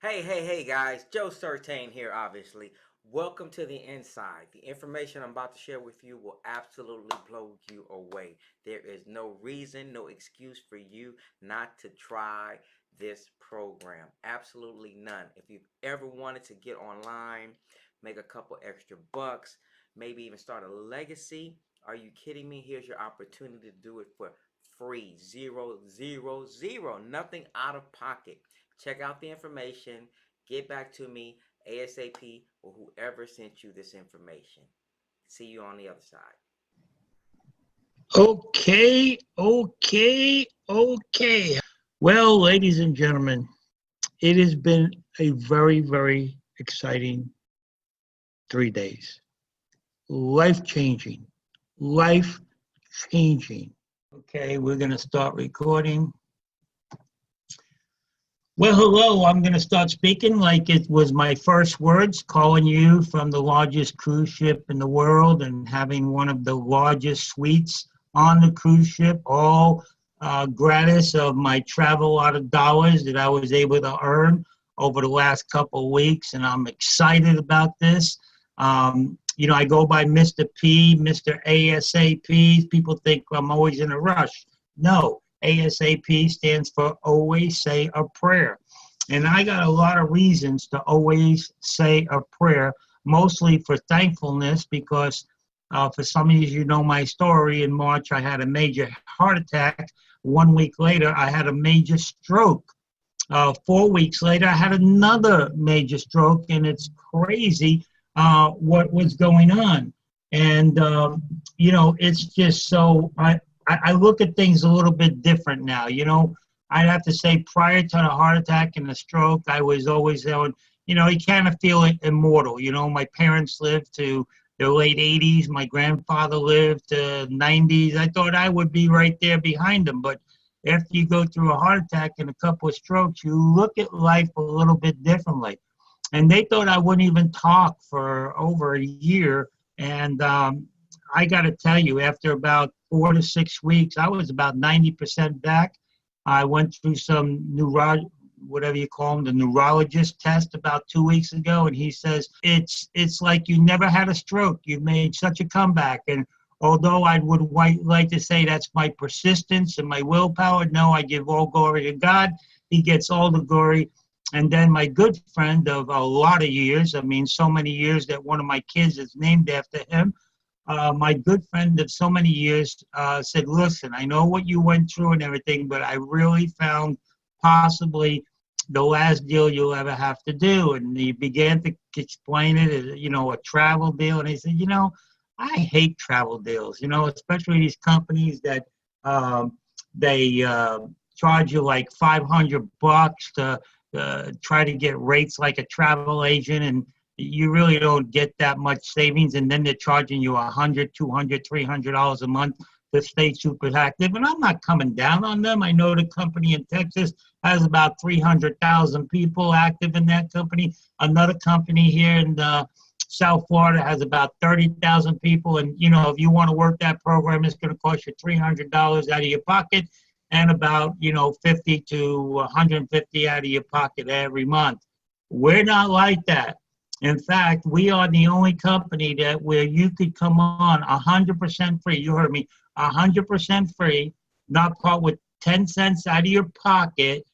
Hey guys, Joe Certain here, obviously. Welcome to the inside. The information I'm about to share with you will absolutely blow you away. There is no reason, no excuse for you not to try this program. Absolutely none. If you've ever wanted to get online, make a couple extra bucks, maybe even start a legacy, are you kidding me? Here's your opportunity to do it for free. Zero, zero, zero. Nothing out of pocket. Check out the information. Get back to me ASAP or whoever sent you this information. See you on the other side. Okay. Well, ladies and gentlemen, it has been a very, very exciting 3 days. Life changing. Life changing. Okay, we're going to start recording. Well, hello, I'm going to start speaking like it was my first words, calling you from the largest cruise ship in the world and having one of the largest suites on the cruise ship, all gratis of my travel out of dollars that I was able to earn over the last couple of weeks, and I'm excited about this. I go by Mr. P, Mr. ASAP. People think I'm always in a rush. No. ASAP stands for always say a prayer. And I got a lot of reasons to always say a prayer, mostly for thankfulness, because for some of you know my story. In March, I had a major heart attack. 1 week later, I had a major stroke. 4 weeks later, I had another major stroke, and it's crazy what was going on. And, it's just so, I look at things a little bit different now. I'd have to say prior to the heart attack and the stroke, I was always going, you kind of feel immortal. My parents lived to the late 80s. My grandfather lived to 90s. I thought I would be right there behind them. But after you go through a heart attack and a couple of strokes, you look at life a little bit differently. And they thought I wouldn't even talk for over a year. And I got to tell you, after about 4 to 6 weeks, I was about 90% back. I went through some whatever you call them, the neurologist test about 2 weeks ago, and he says it's like you never had a stroke. You've made such a comeback. And although I would like to say that's my persistence and my willpower, no, I give all glory to God. He gets all the glory. And then my good friend of a lot of years, so many years that one of my kids is named after him, my good friend of so many years said, listen, I know what you went through and everything, but I really found possibly the last deal you'll ever have to do. And he began to explain it as, a travel deal. And he said, I hate travel deals, especially these companies that they charge you like $500 to try to get rates like a travel agent, and you really don't get that much savings, and then they're charging you $100, $200, $300 a month to stay super active. And I'm not coming down on them. I know the company in Texas has about 300,000 people active in that company. Another company here in South Florida has about 30,000 people. And, if you want to work that program, it's going to cost you $300 out of your pocket and about, 50 to 150 out of your pocket every month. We're not like that. In fact, we are the only company where you could come on 100% free. You heard me, 100% free, not part with 10 cents out of your pocket,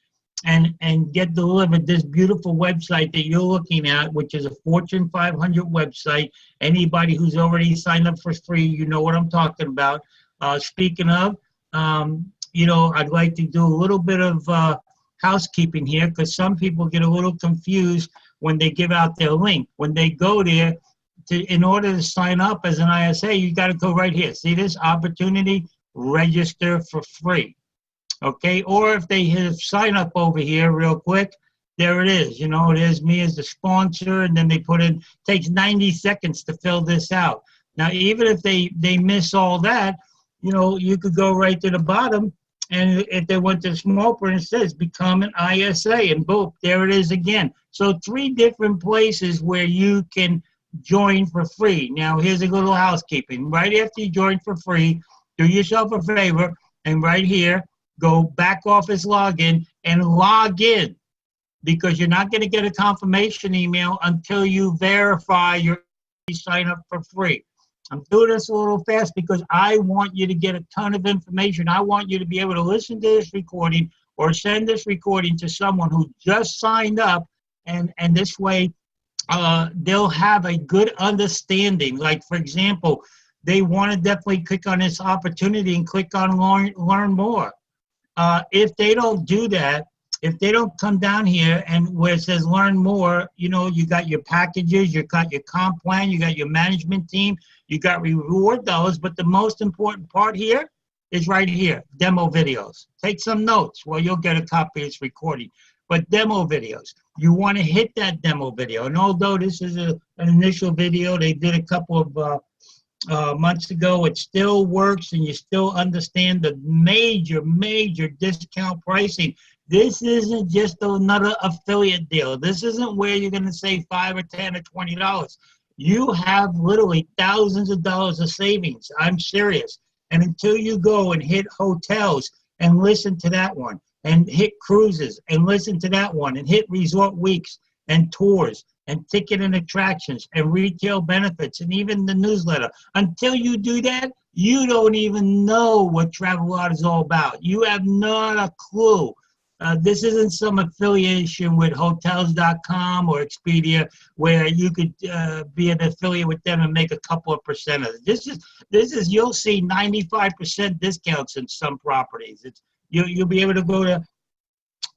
and get delivered this beautiful website that you're looking at, which is a Fortune 500 website. Anybody who's already signed up for free, you know what I'm talking about. Speaking of, I'd like to do a little bit of housekeeping here, because some people get a little confused when they give out their link. When they go there, in order to sign up as an ISA, you got to go right here. See this opportunity? Register for free. Okay? Or if they hit sign up over here real quick, there it is. There's me as the sponsor, and then they put in, takes 90 seconds to fill this out. Now, even if they miss all that, you could go right to the bottom, and if they went to the small print, it says become an ISA, and boom, there it is again. So 3 different places where you can join for free. Now, here's a little housekeeping. Right after you join for free, do yourself a favor, and right here, go back office login and log in. because you're not going to get a confirmation email until you verify your sign up for free. I'm doing this a little fast because I want you to get a ton of information. I want you to be able to listen to this recording or send this recording to someone who just signed up, and this way they'll have a good understanding. Like, for example, they want to definitely click on this opportunity and click on learn more. If they don't do that, if they don't come down here and where it says learn more, you know, you got your packages, you got your comp plan, you got your management team, you got reward dollars, but the most important part here is right here, demo videos. Take some notes. Well, you'll get a copy of this recording. But demo videos, you want to hit that demo video. And although this is an initial video they did a couple of months ago, it still works and you still understand the major discount pricing. This isn't just another affiliate deal. This isn't where you're going to save $5 or $10 or $20. You have literally thousands of dollars of savings. I'm serious. And until you go and hit hotels and listen to that one, and hit cruises and listen to that one, and hit resort weeks and tours and ticket and attractions and retail benefits and even the newsletter, until you do that, you don't even know what Travelocity is all about. You have not a clue. This isn't some affiliation with Hotels.com or Expedia where you could be an affiliate with them and make a couple of percent of it. This is you'll see 95% discounts in some properties. You'll be able to go to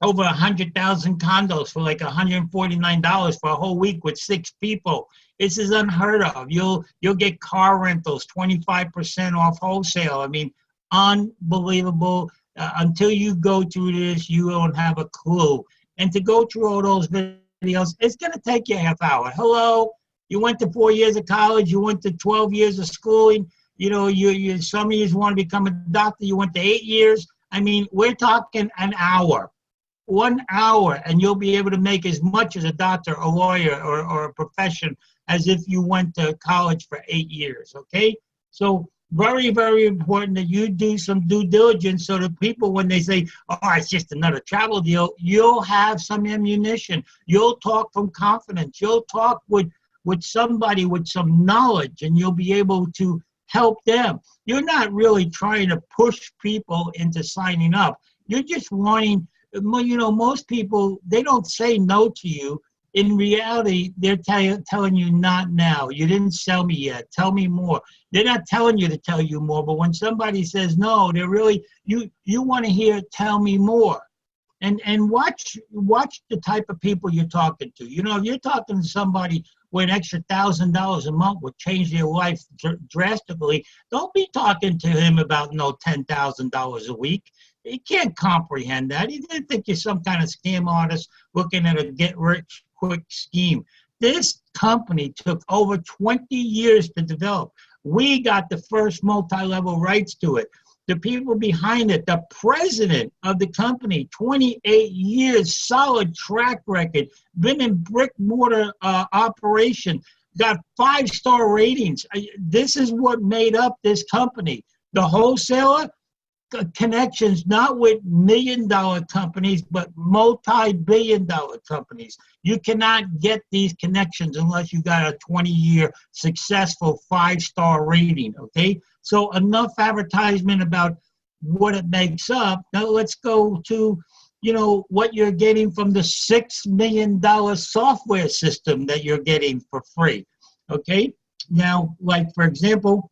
over 100,000 condos for like $149 for a whole week with 6 people. This is unheard of. You'll get car rentals 25% off wholesale. I mean, unbelievable. Until you go through this, you don't have a clue. And to go through all those videos, it's going to take you a half hour. Hello, you went to 4 years of college, you went to 12 years of schooling. You know, you some of you want to become a doctor. You went to 8 years. I mean, we're talking an hour, 1 hour, and you'll be able to make as much as a doctor, a lawyer, or a profession as if you went to college for 8 years, okay? So very, very important that you do some due diligence so that people, when they say, oh, it's just another travel deal, you'll have some ammunition. You'll talk from confidence. You'll talk with somebody with some knowledge, and you'll be able to help them. You're not really trying to push people into signing up. You're just wanting, you know, most people, they don't say no to you. In reality, they're telling you not now. You didn't sell me yet. Tell me more. They're not telling you to tell you more, but when somebody says no, they're really, you want to hear, tell me more. And watch the type of people you're talking to. You know, if you're talking to somebody where an extra $1,000 a month would change their life drastically, don't be talking to him about no $10,000 a week. He can't comprehend that. He didn't think you're some kind of scam artist looking at a get-rich-quick scheme. This company took over 20 years to develop. We got the first multi-level rights to it. The people behind it, the president of the company, 28 years, solid track record, been in brick-mortar operation, got 5-star ratings. This is what made up this company. The wholesaler, connections not with million-dollar companies, but multi-billion-dollar companies. You cannot get these connections unless you got a 20-year successful 5-star rating, okay? So enough advertisement about what it makes up. Now let's go to, you know, what you're getting from the $6 million software system that you're getting for free, okay? Now, like, for example,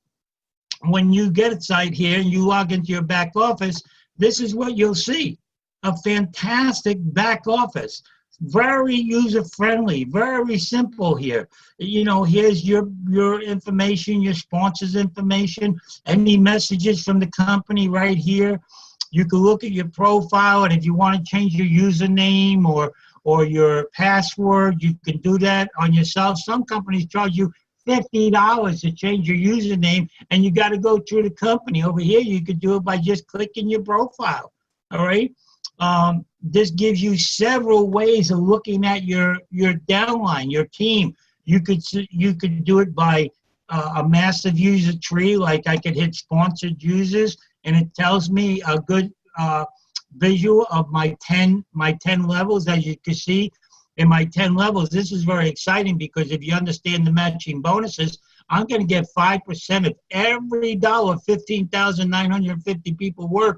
when you get a site here and you log into your back office, this is what you'll see. A fantastic back office. Very user-friendly, very simple here. You know, here's your information, your sponsor's information, any messages from the company right here. You can look at your profile, and if you want to change your username or your password, you can do that on yourself. Some companies charge you $50 to change your username, and you got to go through the company. Over here, you could do it by just clicking your profile, all right? This gives you several ways of looking at your downline, your team. You could do it by a massive user tree, like I could hit sponsored users, and it tells me a good visual of my 10 levels. As you can see in my 10 levels, this is very exciting because if you understand the matching bonuses, I'm going to get 5% of every dollar 15,950 people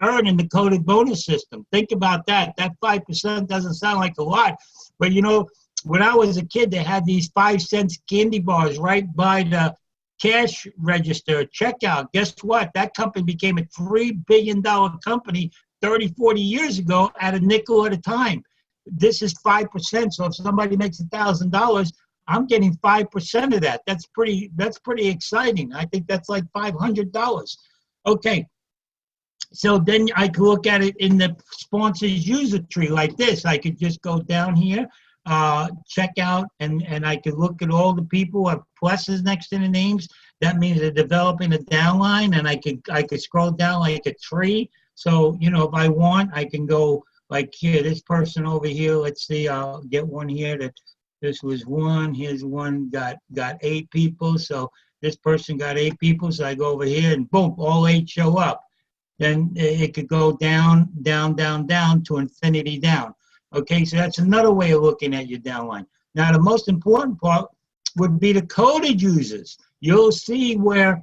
earn in the coded bonus system. Think about that. That 5% doesn't sound like a lot, but you know, when I was a kid, they had these 5-cent candy bars right by the cash register checkout. Guess what? That company became a $3 billion company 30, 40 years ago at a nickel at a time. This is 5%. So if somebody makes $1,000, I'm getting 5% of that. That's pretty exciting. I think that's like $500. Okay. So then I could look at it in the sponsors user tree like this. I could just go down here, check out, and I could look at all the people who have pluses next to the names. That means they're developing a downline, and I could scroll down like a tree. So, you know, if I want, I can go like here, this person over here. Let's see, I'll get one here that this was one. Here's one got 8 people. So this person got 8 people. So I go over here and boom, all 8 show up. Then it could go down, down, down, down to infinity down. Okay, so that's another way of looking at your downline. Now, the most important part would be the coded users. You'll see where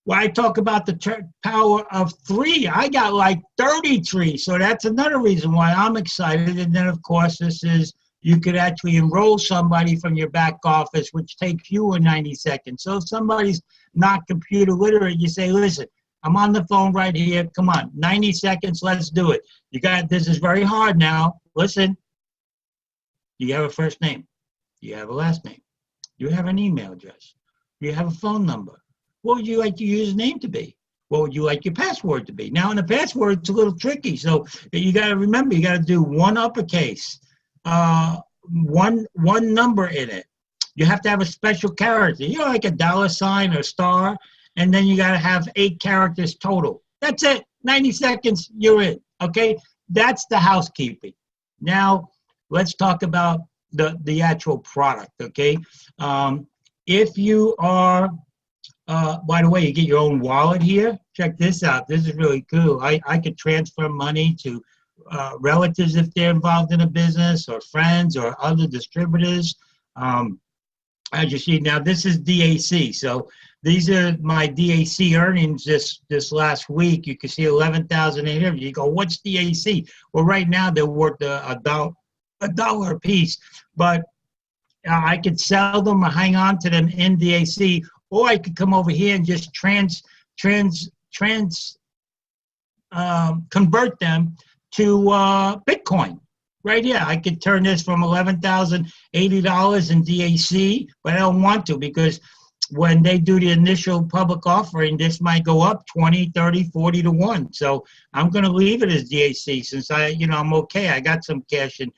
I talk about the power of 3. I got like 33, so that's another reason why I'm excited. And then, of course, this is, you could actually enroll somebody from your back office, which takes fewer 90 seconds. So if somebody's not computer literate, you say, listen, I'm on the phone right here. Come on, 90 seconds, let's do it. This is very hard now. Listen, do you have a first name? Do you have a last name? Do you have an email address? Do you have a phone number? What would you like your username to be? What would you like your password to be? Now, in the password, it's a little tricky. So you got to remember, you got to do 1 uppercase, one number in it. You have to have a special character, you know, like a $ or star. And then you got to have 8 characters total. That's it. 90 seconds, you're in. Okay? That's the housekeeping. Now, let's talk about the actual product. Okay? If you are, by the way, you get your own wallet here. Check this out. This is really cool. I could transfer money to relatives if they're involved in a business, or friends, or other distributors. As you see now, this is DAC. So these are my DAC earnings this last week. You can see 11,800. You go, what's DAC? Well, right now they're worth a dollar a piece, but I could sell them or hang on to them in DAC, or I could come over here and just convert them to Bitcoin. Right here, I could turn this from $11,080 in DAC, but I don't want to, because when they do the initial public offering, this might go up 20, 30, 40 to 1. So I'm going to leave it as DAC since I'm okay. I got some cash in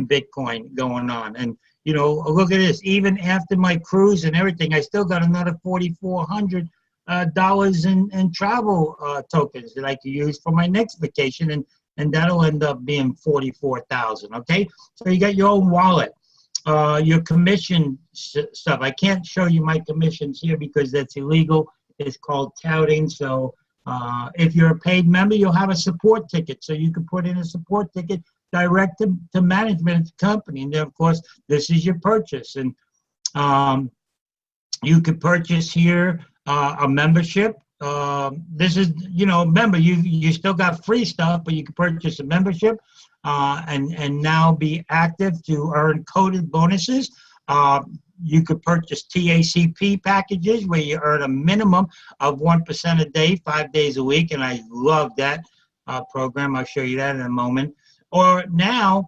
Bitcoin going on. And, you know, look at this. Even after my cruise and everything, I still got another $4,400 in travel tokens that I could use for my next vacation. And that'll end up being 44,000. Okay, so you got your own wallet, your commission stuff. I can't show you my commissions here because that's illegal. It's called touting. So if you're a paid member, you'll have a support ticket. So you can put in a support ticket direct to management of the company. And then, of course, this is your purchase. And you could purchase here a membership. This is, remember, you still got free stuff, but you can purchase a membership and now be active to earn coded bonuses. You could purchase TACP packages where you earn a minimum of 1% a day, 5 days a week, and I love that program. I'll show you that in a moment. Or now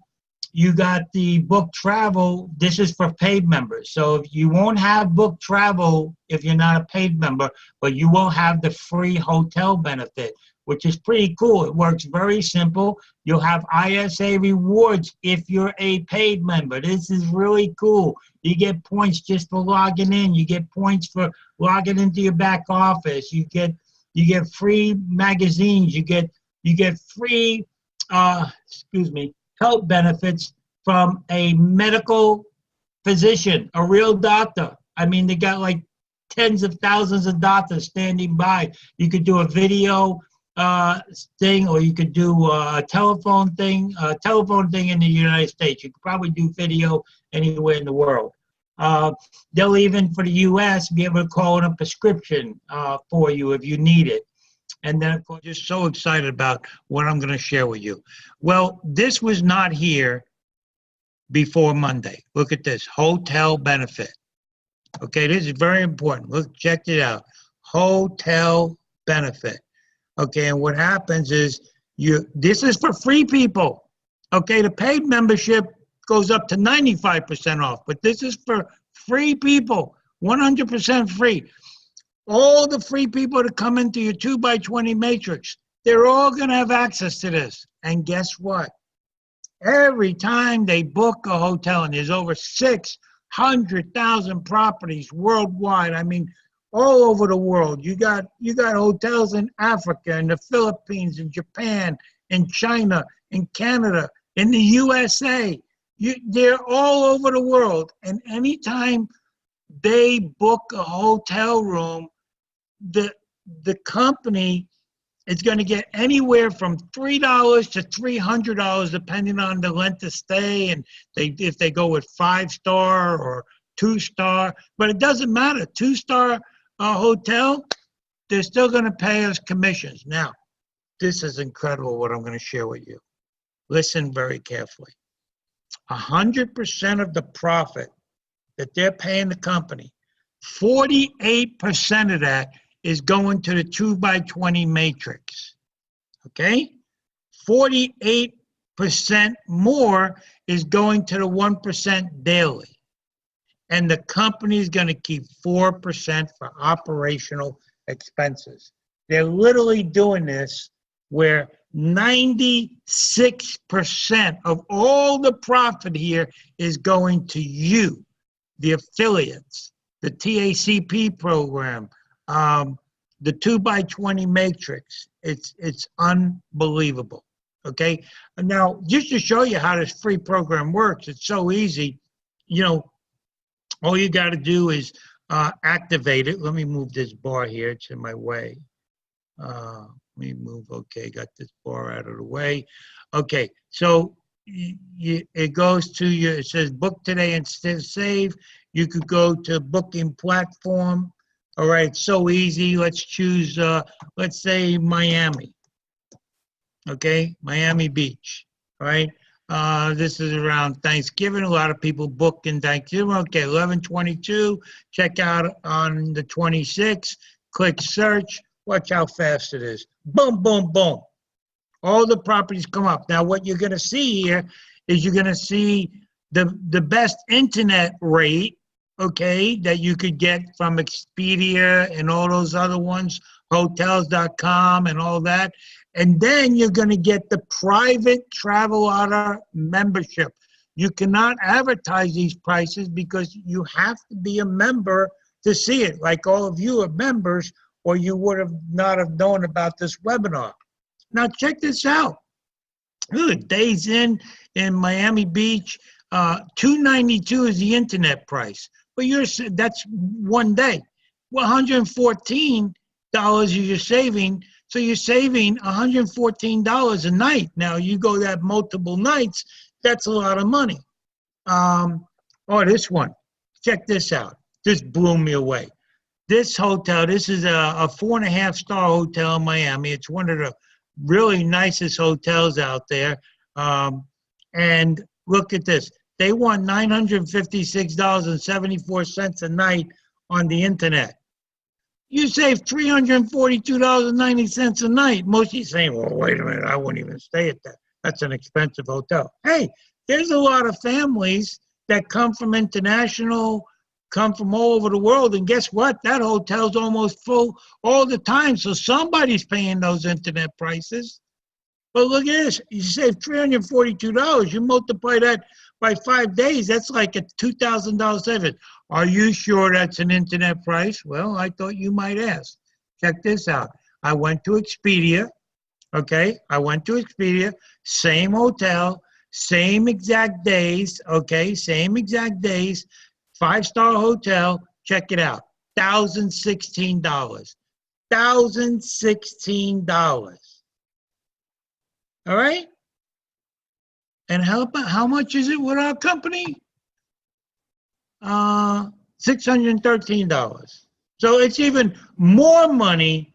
you got the book travel. This is for paid members. So if you won't have book travel if you're not a paid member, but you will have the free hotel benefit, which is pretty cool. It works very simple. You'll have ISA rewards if you're a paid member. This is really cool. You get points just for logging in. You get points for logging into your back office. You get free magazines. You get free health benefits from a medical physician, a real doctor. I mean, they got like tens of thousands of doctors standing by. You could do a video thing, or you could do a telephone thing. Telephone thing in the United States. You could probably do video anywhere in the world. They'll even, for the U.S., be able to call in a prescription for you if you need it. And then, of course, just so excited about what I'm going to share with you. Well, this was not here before Monday. Look at this, hotel benefit. Okay, this is very important. Look, check it out. Hotel benefit. Okay, and what happens is this is for free people. Okay, the paid membership goes up to 95% off, but this is for free people, 100% free. All the free people that come into your 2x20 matrix, they're all going to have access to this. And guess what? Every time they book a hotel, and there's over 600,000 properties worldwide, I mean, all over the world. You got hotels in Africa, in the Philippines, in Japan, in China, in Canada, in the USA. They're all over the world. And anytime they book a hotel room, the company is going to get anywhere from $3 to $300, depending on the length of stay, and if they go with 5-star or 2-star. But it doesn't matter. 2-star hotel, they're still going to pay us commissions. Now, this is incredible what I'm going to share with you. Listen very carefully. 100% of the profit that they're paying the company, 48% of that is going to the 2x20 matrix. Okay? 48% more is going to the 1% daily. And the company is going to keep 4% for operational expenses. They're literally doing this where 96% of all the profit here is going to you, the affiliates, the TACP program, the 2x20 matrix. It's unbelievable. Okay? And now, just to show you how this free program works, it's so easy. You know, all you got to do is activate it. Let me move this bar here. It's in my way. Let me move. Okay, got this bar out of the way. Okay, so it goes to your, it says book today and save. You could go to booking platform. All right, so easy. Let's choose, let's say Miami. Okay, Miami Beach. All right. This is around Thanksgiving. A lot of people book in Thanksgiving. Okay, 11/22. Check out on the 26th. Click search. Watch how fast it is. Boom, boom, boom. All the properties come up. Now, what you're going to see here is you're going to see the best internet rate, okay, that you could get from Expedia and all those other ones, hotels.com and all that. And then you're going to get the private Travelodder membership. You cannot advertise these prices because you have to be a member to see it. Like all of you are members, or you would have not have known about this webinar. Now check this out. Look, Days Inn in Miami Beach, $292 is the internet price. But that's one day. Well, $114 you're saving. So you're saving $114 a night. Now you go that multiple nights, that's a lot of money. Oh, this one. Check this out. This blew me away. This hotel, this is a 4.5-star hotel in Miami. It's one of the really nicest hotels out there. And look at this. They want $956.74 a night on the internet. You save $342.90 a night. Most of you saying, well, wait a minute, I wouldn't even stay at that. That's an expensive hotel. Hey, there's a lot of families that come from international, come from all over the world, and guess what? That hotel's almost full all the time, so somebody's paying those internet prices. But look at this. You save $342. You multiply that by 5 days, that's like a $2,000 savings. Are you sure that's an internet price? Well, I thought you might ask. Check this out. I went to Expedia, okay? I went to Expedia, same hotel, same exact days, okay? Same exact days, 5-star hotel. Check it out, $1,016. $6,016. All right? And how much is it with our company? $613. So it's even more money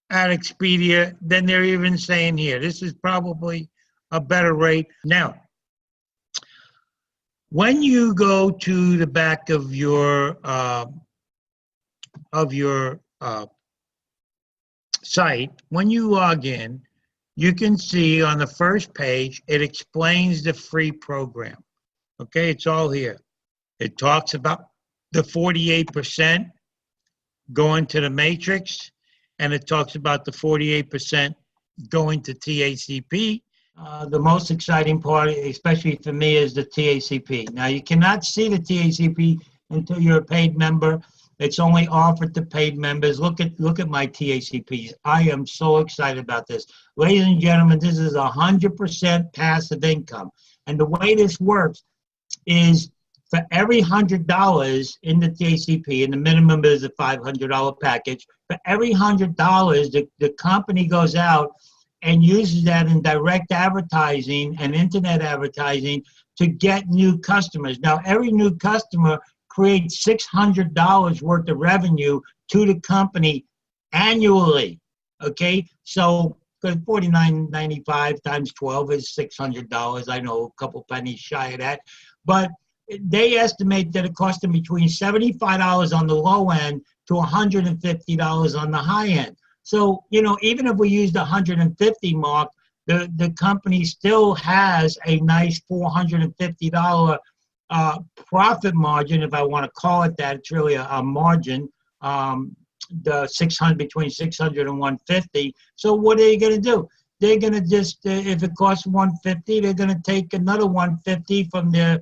at Expedia than they're even saying here. This is probably a better rate. Now, when you go to the back of your site, when you log in, you can see on the first page, it explains the free program. Okay, it's all here. It talks about the 48% going to the matrix, and it talks about the 48% going to TACP. The most exciting part, especially for me, is the TACP. Now, you cannot see the TACP until you're a paid member. It's only offered to paid members. Look at my TACPs. I am so excited about this. Ladies and gentlemen, this is 100% passive income. And the way this works is for every $100 in the TACP, and the minimum is a $500 package, for every $100, the company goes out and uses that in direct advertising and internet advertising to get new customers. Now, every new customer creates $600 worth of revenue to the company annually, okay? So $49.95 times 12 is $600. I know, a couple pennies shy of that. But they estimate that it costs them between $75 on the low end to $150 on the high end. So, you know, even if we use the 150 mark, the company still has a nice $450 profit margin, if I want to call it that. It's really a margin, the 600, between 600 and 150. So what are you going to do? They're going to just, if it costs 150, they're going to take another 150 from their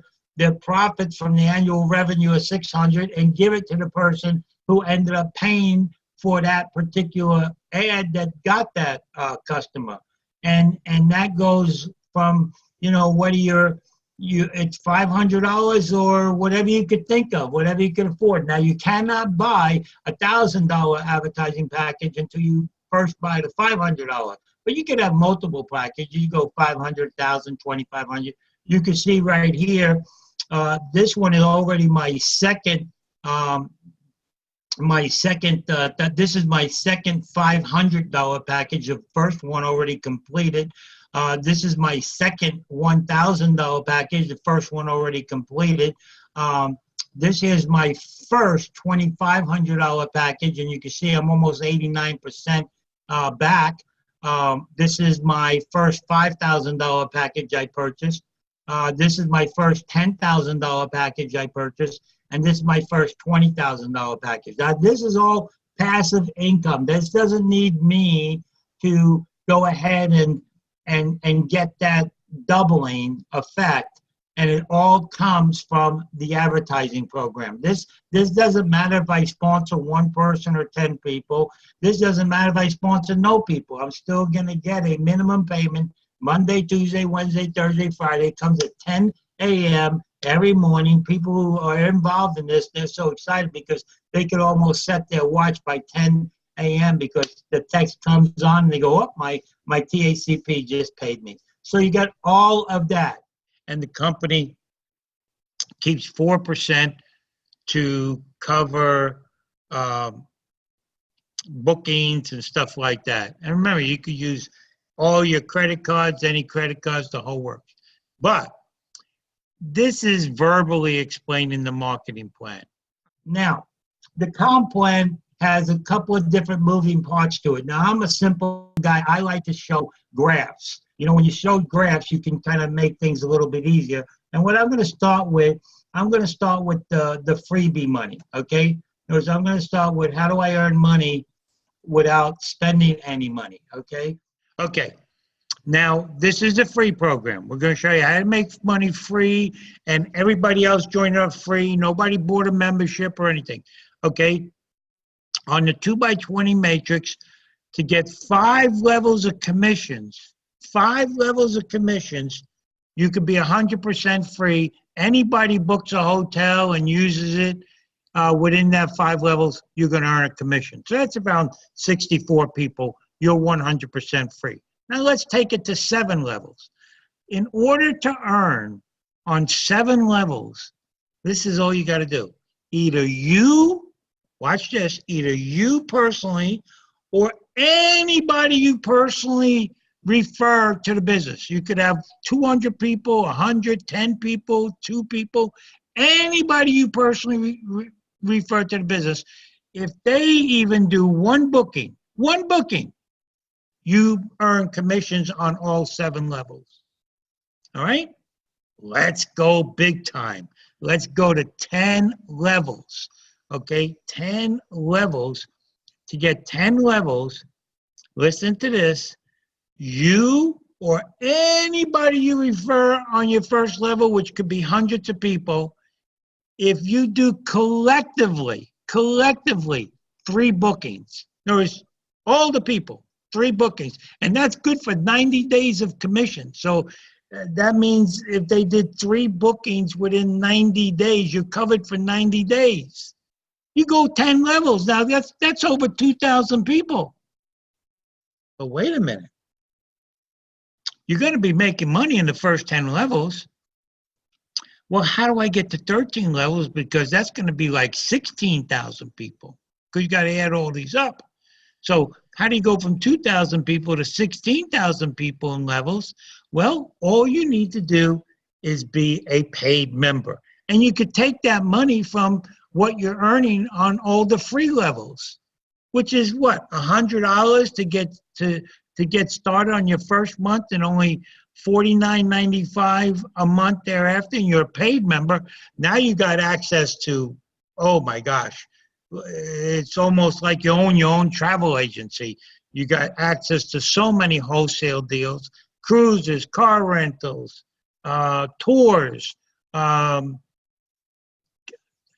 profits from the annual revenue of 600 and give it to the person who ended up paying for that particular ad that got that customer. And that goes from, you know, whether it's $500 or whatever you could think of, whatever you can afford. Now, you cannot buy a $1,000 advertising package until you first buy the $500. But you could have multiple packages. You go 500, 1,000, 2,500. You can see right here, this one is already my second. This is my second $500 package. The first one already completed. This is my second $1,000 package. The first one already completed. This is my first $2,500 package, and you can see I'm almost 89% back. This is my first $5,000 package I purchased. This is my first $10,000 package I purchased, and this is my first $20,000 package. Now, this is all passive income. This doesn't need me to go ahead and get that doubling effect, and it all comes from the advertising program. This doesn't matter if I sponsor one person or 10 people. This doesn't matter if I sponsor no people. I'm still going to get a minimum payment Monday, Tuesday, Wednesday, Thursday, Friday. It comes at 10 a.m. every morning. People who are involved in this, they're so excited because they could almost set their watch by 10 a.m. because the text comes on and they go, oh, my TACP just paid me. So you got all of that. And the company keeps 4% to cover bookings and stuff like that. And remember, you could use all your credit cards, any credit cards, the whole works. But this is verbally explained in the marketing plan. Now, the comp plan has a couple of different moving parts to it. Now, I'm a simple guy. I like to show graphs. You know, when you show graphs, you can kind of make things a little bit easier. And what I'm going to start with, the freebie money, okay? Because I'm going to start with how do I earn money without spending any money, okay? Okay. Now, this is a free program. We're going to show you how to make money free, and everybody else joined up free. Nobody bought a membership or anything, okay? On the 2x20 matrix, to get 5 levels of commissions, you could be 100% free. Anybody books a hotel and uses it within that 5 levels, you're going to earn a commission. So that's around 64 people. You're 100% free. Now let's take it to 7 levels. In order to earn on 7 levels, this is all you got to do. Either you, watch this, either you personally or anybody you personally refer to the business. You could have 200 people, 110 people, 2 people, anybody you personally refer to the business. If they even do one booking, you earn commissions on all 7 levels. All right? Let's go big time. Let's go to 10 levels. Okay? 10 levels. To get 10 levels, listen to this. You or anybody you refer on your first level, which could be hundreds of people, if you do collectively 3 bookings, in other words, all the people, 3 bookings, and that's good for 90 days of commission. So that means if they did 3 bookings within 90 days, you're covered for 90 days. You go 10 levels. Now that's over 2,000 people. But wait a minute. You're going to be making money in the first 10 levels. Well, how do I get to 13 levels? Because that's going to be like 16,000 people. Because you got to add all these up. So how do you go from 2,000 people to 16,000 people in levels? Well, all you need to do is be a paid member. And you could take that money from what you're earning on all the free levels, which is what, $100 to get started on your first month and only $49.95 a month thereafter, and you're a paid member. Now you got access to, oh my gosh, it's almost like you own your own travel agency. You got access to so many wholesale deals, cruises, car rentals, tours,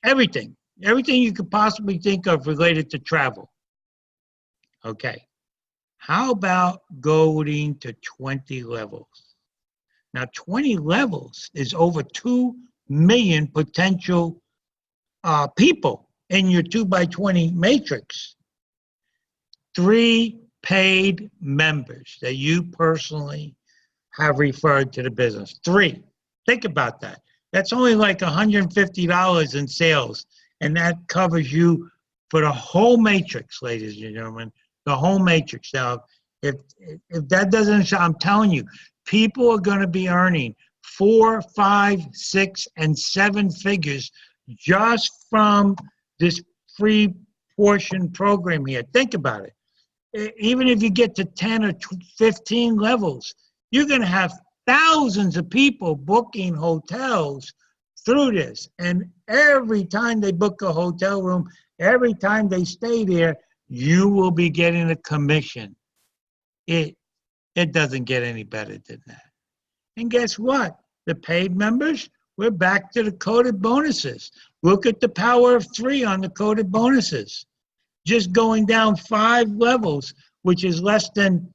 everything you could possibly think of related to travel. Okay. How about going to 20 levels? Now, 20 levels is over 2 million potential people in your 2x20 matrix. 3 paid members that you personally have referred to the business. 3. Think about that. That's only like $150 in sales, and that covers you for the whole matrix, ladies and gentlemen. The whole matrix. Now, if that doesn't, I'm telling you, people are going to be earning 4, 5, 6, and 7 figures just from this free portion program here. Think about it. Even if you get to 10 or 15 levels, you're going to have thousands of people booking hotels through this. And every time they book a hotel room, every time they stay there, you will be getting a commission. It doesn't get any better than that. And guess what? The paid members, we're back to the coded bonuses. Look at the power of 3 on the coded bonuses. Just going down 5 levels, which is less than,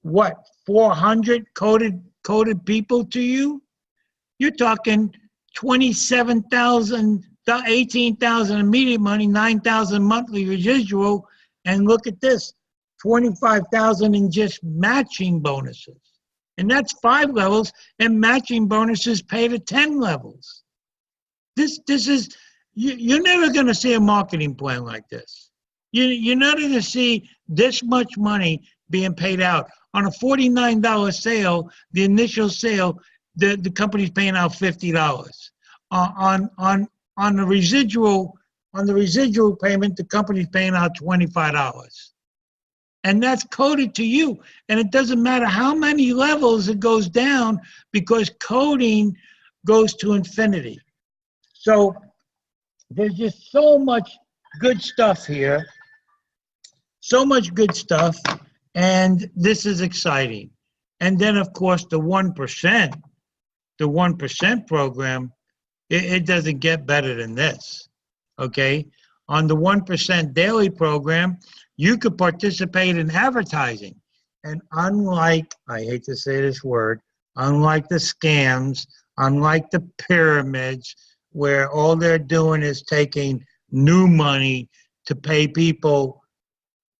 what, 400 coded people to you? You're talking 27,000, 18,000 immediate money, 9,000 monthly residual, and look at this, 25,000 in just matching bonuses. And that's 5 levels, and matching bonuses paid at 10 levels. This is, you're never going to see a marketing plan like this. You're not going to see this much money being paid out. On a $49 sale, the initial sale, the company's paying out $50. On the residual payment, the company's paying out $25. And that's coded to you. And it doesn't matter how many levels it goes down, because coding goes to infinity. So there's just so much good stuff here. So much good stuff. And this is exciting. And then, of course, the 1% program, it doesn't get better than this, okay? On the 1% daily program, you could participate in advertising. And unlike, I hate to say this word, unlike the scams, unlike the pyramids, where all they're doing is taking new money to pay people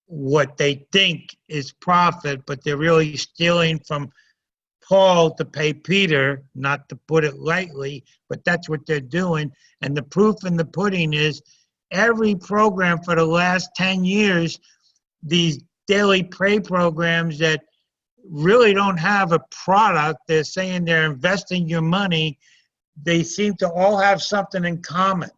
what they think is profit, but they're really stealing from Paul to pay Peter, not to put it lightly, but that's what they're doing. And the proof in the pudding is every program for the last 10 years, these daily pay programs that really don't have a product, they're saying they're investing your money, they seem to all have something in common.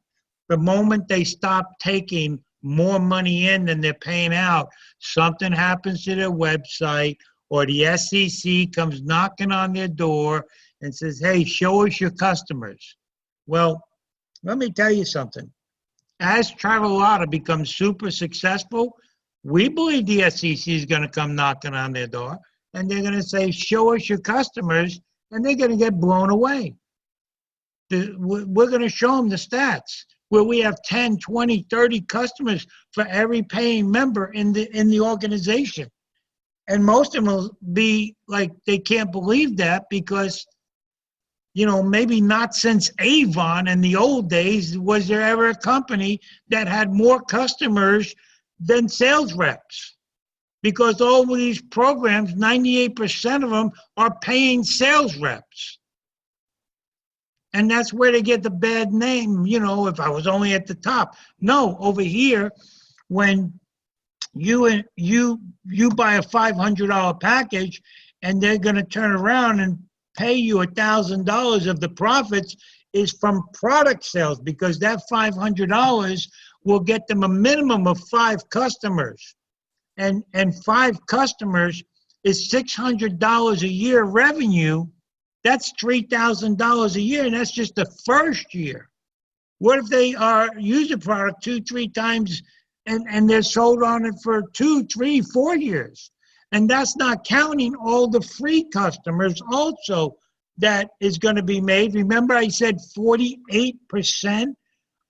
The moment they stop taking more money in than they're paying out, something happens to their website, or the SEC comes knocking on their door and says, hey, show us your customers. Well, let me tell you something. As Travelota becomes super successful, we believe the SEC is going to come knocking on their door, and they're going to say, show us your customers, and they're going to get blown away. We're going to show them the stats where we have 10, 20, 30 customers for every paying member in the organization. And most of them will be like, they can't believe that because, you know, maybe not since Avon in the old days was there ever a company that had more customers than sales reps. Because all of these programs, 98% of them are paying sales reps. And that's where they get the bad name, you know, if I was only at the top. No, over here, when you buy a $500 package and they're going to turn around and pay you $1,000 of the profits is from product sales, because that $500 will get them a minimum of 5 customers. And 5 customers is $600 a year revenue. That's $3,000 a year, and that's just the first year. What if they use the product 2, 3 times and they're sold on it for 2, 3, 4 years? And that's not counting all the free customers also that is going to be made. Remember I said 48%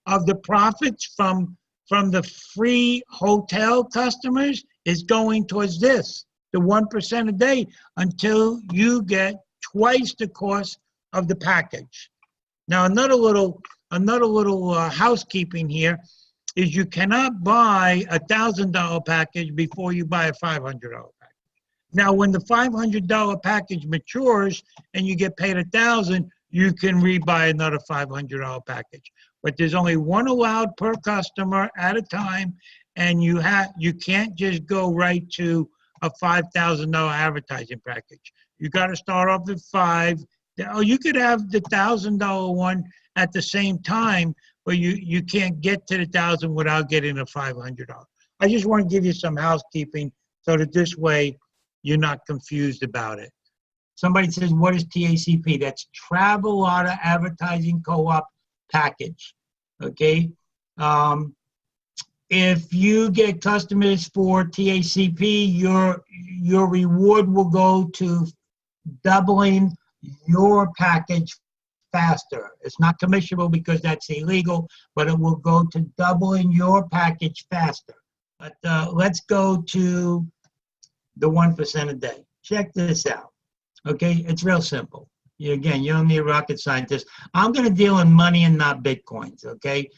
of the profits from the free hotel customers is going towards this, the 1% a day, until you get twice the cost of the package. Now, another little housekeeping here is you cannot buy a $1,000 package before you buy a $500 package. Now, when the $500 package matures and you get paid $1,000, you can rebuy another $500 package. But there's only one allowed per customer at a time, and you can't just go right to a $5,000 advertising package. You got to start off with 5. You could have the $1,000 one at the same time, but you can't get to the 1,000 without getting a $500. I just want to give you some housekeeping so that this way you're not confused about it. Somebody says, what is TACP? That's Travelota Advertising Co-op Package, okay? If you get customers for TACP, your reward will go to doubling your package faster. It's not commissionable because that's illegal, but it will go to doubling your package faster. But let's go to the 1% a day. Check this out. Okay, it's real simple. Again, you don't need a rocket scientist. I'm going to deal in money and not Bitcoins, okay?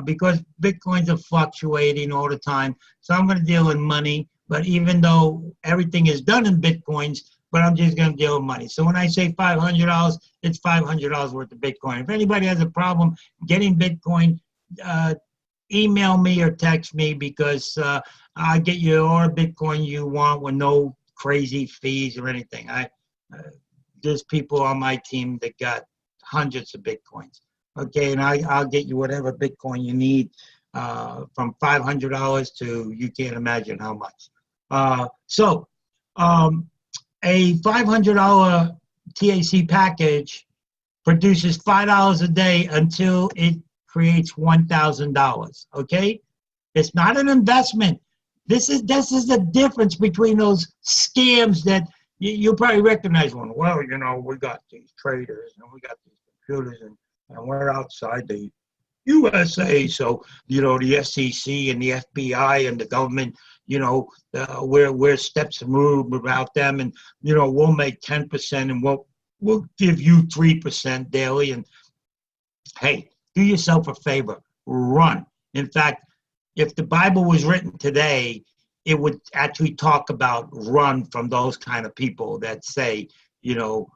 Because Bitcoins are fluctuating all the time. So I'm going to deal in money, but even though everything is done in Bitcoins, but I'm just going to deal with money. So when I say $500, it's $500 worth of Bitcoin. If anybody has a problem getting Bitcoin, email me or text me, because I'll get you all the Bitcoin you want with no crazy fees or anything. There's people on my team that got hundreds of Bitcoins. Okay, and I'll get you whatever Bitcoin you need, from $500 to you can't imagine how much. A $500 TAC package produces $5 a day until it creates $1,000. Okay, it's not an investment. This is the difference between those scams that you'll probably recognize one. Well, you know, we got these traders and we got these computers and we're outside the USA, so, you know, the SEC and the FBI and the government, you know, we're steps removed about them, and, you know, we'll make 10% and we'll give you 3% daily. And hey, do yourself a favor, run. In fact, if the Bible was written today, it would actually talk about run from those kind of people that say, you know,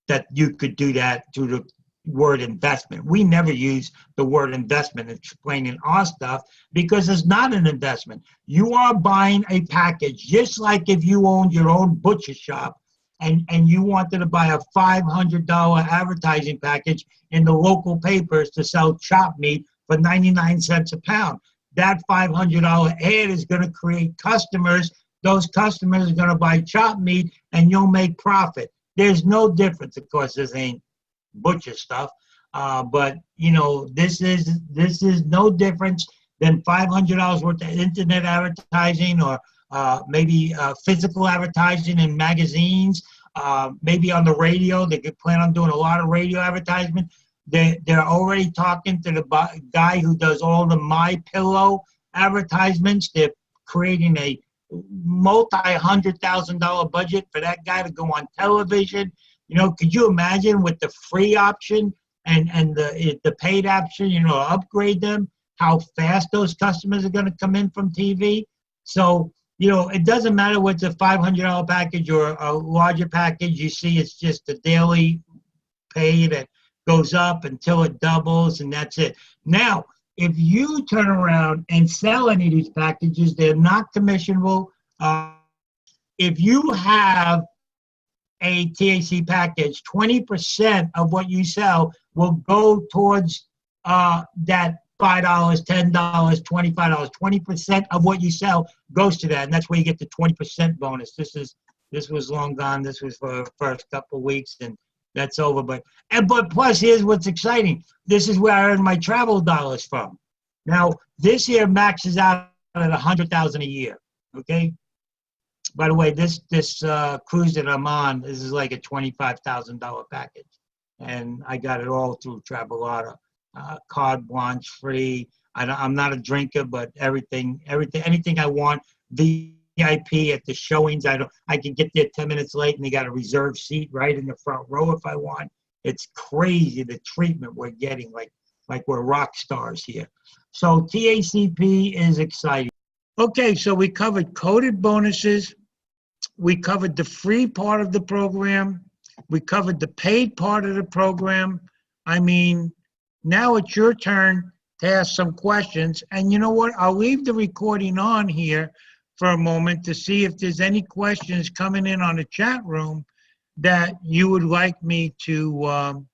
that you could do that through the word investment. We never use the word investment in explaining our stuff because it's not an investment. You are buying a package, just like if you owned your own butcher shop and you wanted to buy a $500 advertising package in the local papers to sell chopped meat for 99 cents a pound. That $500 ad is going to create customers. Those customers are going to buy chopped meat and you'll make profit. There's no difference. Of course, this ain't butcher stuff, but you know, this is no difference than $500 worth of internet advertising, or maybe physical advertising in magazines, maybe on the radio. They could plan on doing a lot of radio advertisement. They're already talking to the guy who does all the My Pillow advertisements. They're creating a multi-$100,000 budget for that guy to go on television. You know, could you imagine with the free option and the paid option, you know, upgrade them, how fast those customers are going to come in from TV? So, you know, it doesn't matter what's a $500 package or a larger package. You see, it's just a daily pay that goes up until it doubles, and that's it. Now, if you turn around and sell any of these packages, they're not commissionable. If you have a TAC package, 20% of what you sell will go towards that $5, $10, $25. 20% of what you sell goes to that, and that's where you get the 20% bonus. This was long gone. This was for the first couple of weeks, and that's over. But plus, here's what's exciting. This is where I earn my travel dollars from. Now, this year maxes out at $100,000 a year. Okay. By the way, this cruise that I'm on, this is like a $25,000 package, and I got it all through Travelata, carte blanche, free. I'm not a drinker, but anything I want, VIP at the showings. I can get there 10 minutes late, and they got a reserved seat right in the front row if I want. It's crazy the treatment we're getting, like we're rock stars here. So TACP is exciting. Okay, so we covered coded bonuses. We covered the free part of the program. We covered the paid part of the program. I mean, now it's your turn to ask some questions. And you know what? I'll leave the recording on here for a moment to see if there's any questions coming in on the chat room that you would like me to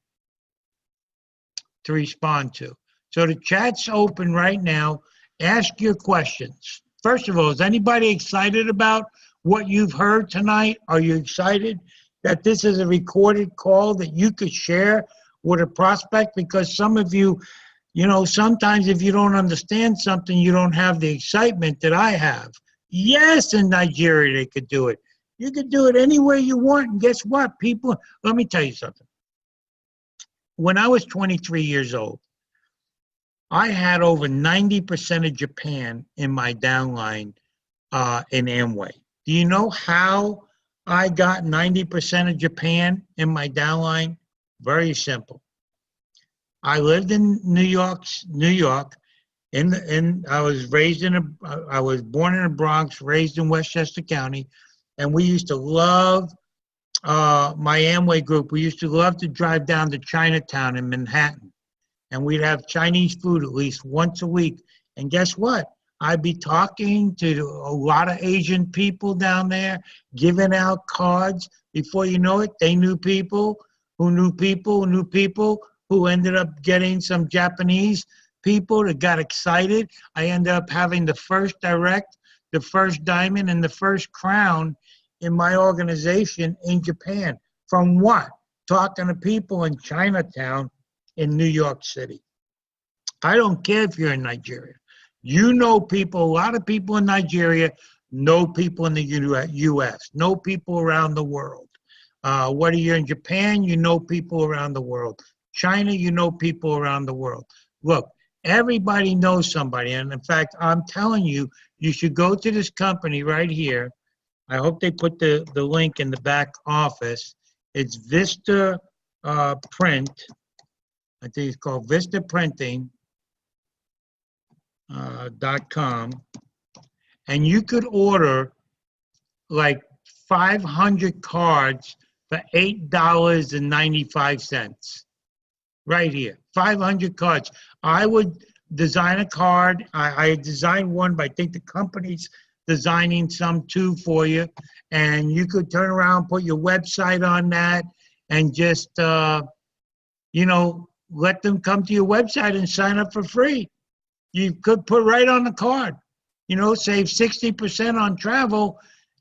respond to. So the chat's open right now. Ask your questions. First of all, is anybody excited about what you've heard tonight? Are you excited that this is a recorded call that you could share with a prospect? Because some of you, you know, sometimes if you don't understand something, you don't have the excitement that I have. Yes, in Nigeria they could do it. You could do it anywhere you want. And guess what, people? Let me tell you something. When I was 23 years old, I had over 90% of Japan in my downline in Amway. Do you know how I got 90% of Japan in my downline? Very simple. I lived in New York. I was born in the Bronx, raised in Westchester County, and we used to love my Amway group. We used to love to drive down to Chinatown in Manhattan, and we'd have Chinese food at least once a week. And guess what? I'd be talking to a lot of Asian people down there, giving out cards. Before you know it, they knew people who knew people who knew people who ended up getting some Japanese people that got excited. I ended up having the first direct, the first diamond, and the first crown in my organization in Japan. From what? Talking to people in Chinatown in New York City. I don't care if you're in Nigeria. You know people, a lot of people in Nigeria know people in the U.S., know people around the world. Whether you're in Japan, you know people around the world. China, you know people around the world. Look, everybody knows somebody. And in fact, I'm telling you, you should go to this company right here. I hope they put the link in the back office. It's Vista Print. I think it's called Vista Printing. .com, and you could order like 500 cards for $8.95. Right here, 500 cards. I would design a card. I designed one, but I think the company's designing some too for you. And you could turn around, put your website on that, and just, you know, let them come to your website and sign up for free. You could put right on the card, you know, save 60% on travel,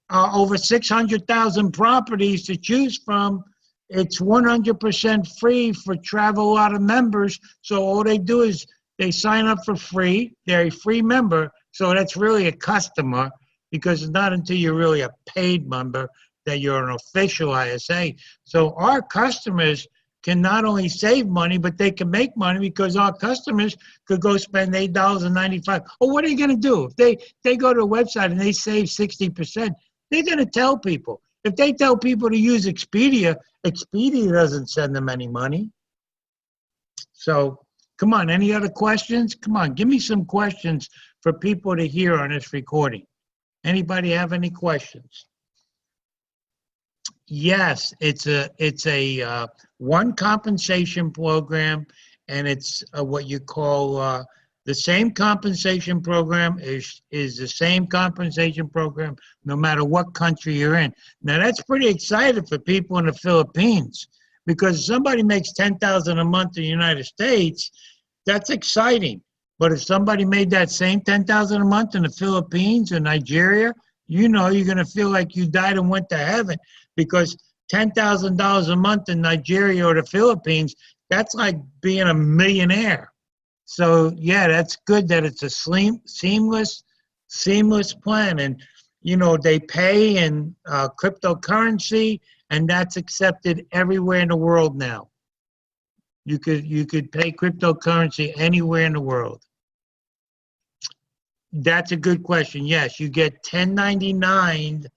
over 600,000 properties to choose from. It's 100% free for Travelota members. So all they do is they sign up for free. They're a free member. So that's really a customer, because it's not until you're really a paid member that you're an official ISA. So our customers can not only save money, but they can make money, because our customers could go spend $8.95. Well, what are you going to do? If they go to a website and they save 60%, they're going to tell people. If they tell people to use Expedia, Expedia doesn't send them any money. So come on, any other questions? Come on, give me some questions for people to hear on this recording. Anybody have any questions? Yes, it's a one compensation program, and it's what you call the same compensation program is the same compensation program no matter what country you're in. Now that's pretty exciting for people in the Philippines, because if somebody makes $10,000 a month in the United States, that's exciting. But if somebody made that same $10,000 a month in the Philippines or Nigeria, you know you're going to feel like you died and went to heaven, because $10,000 a month in Nigeria or the Philippines, that's like being a millionaire. So yeah, that's good that it's a seamless plan. And you know, they pay in cryptocurrency, and that's accepted everywhere in the world now. You could pay cryptocurrency anywhere in the world. That's a good question. Yes, you get 1099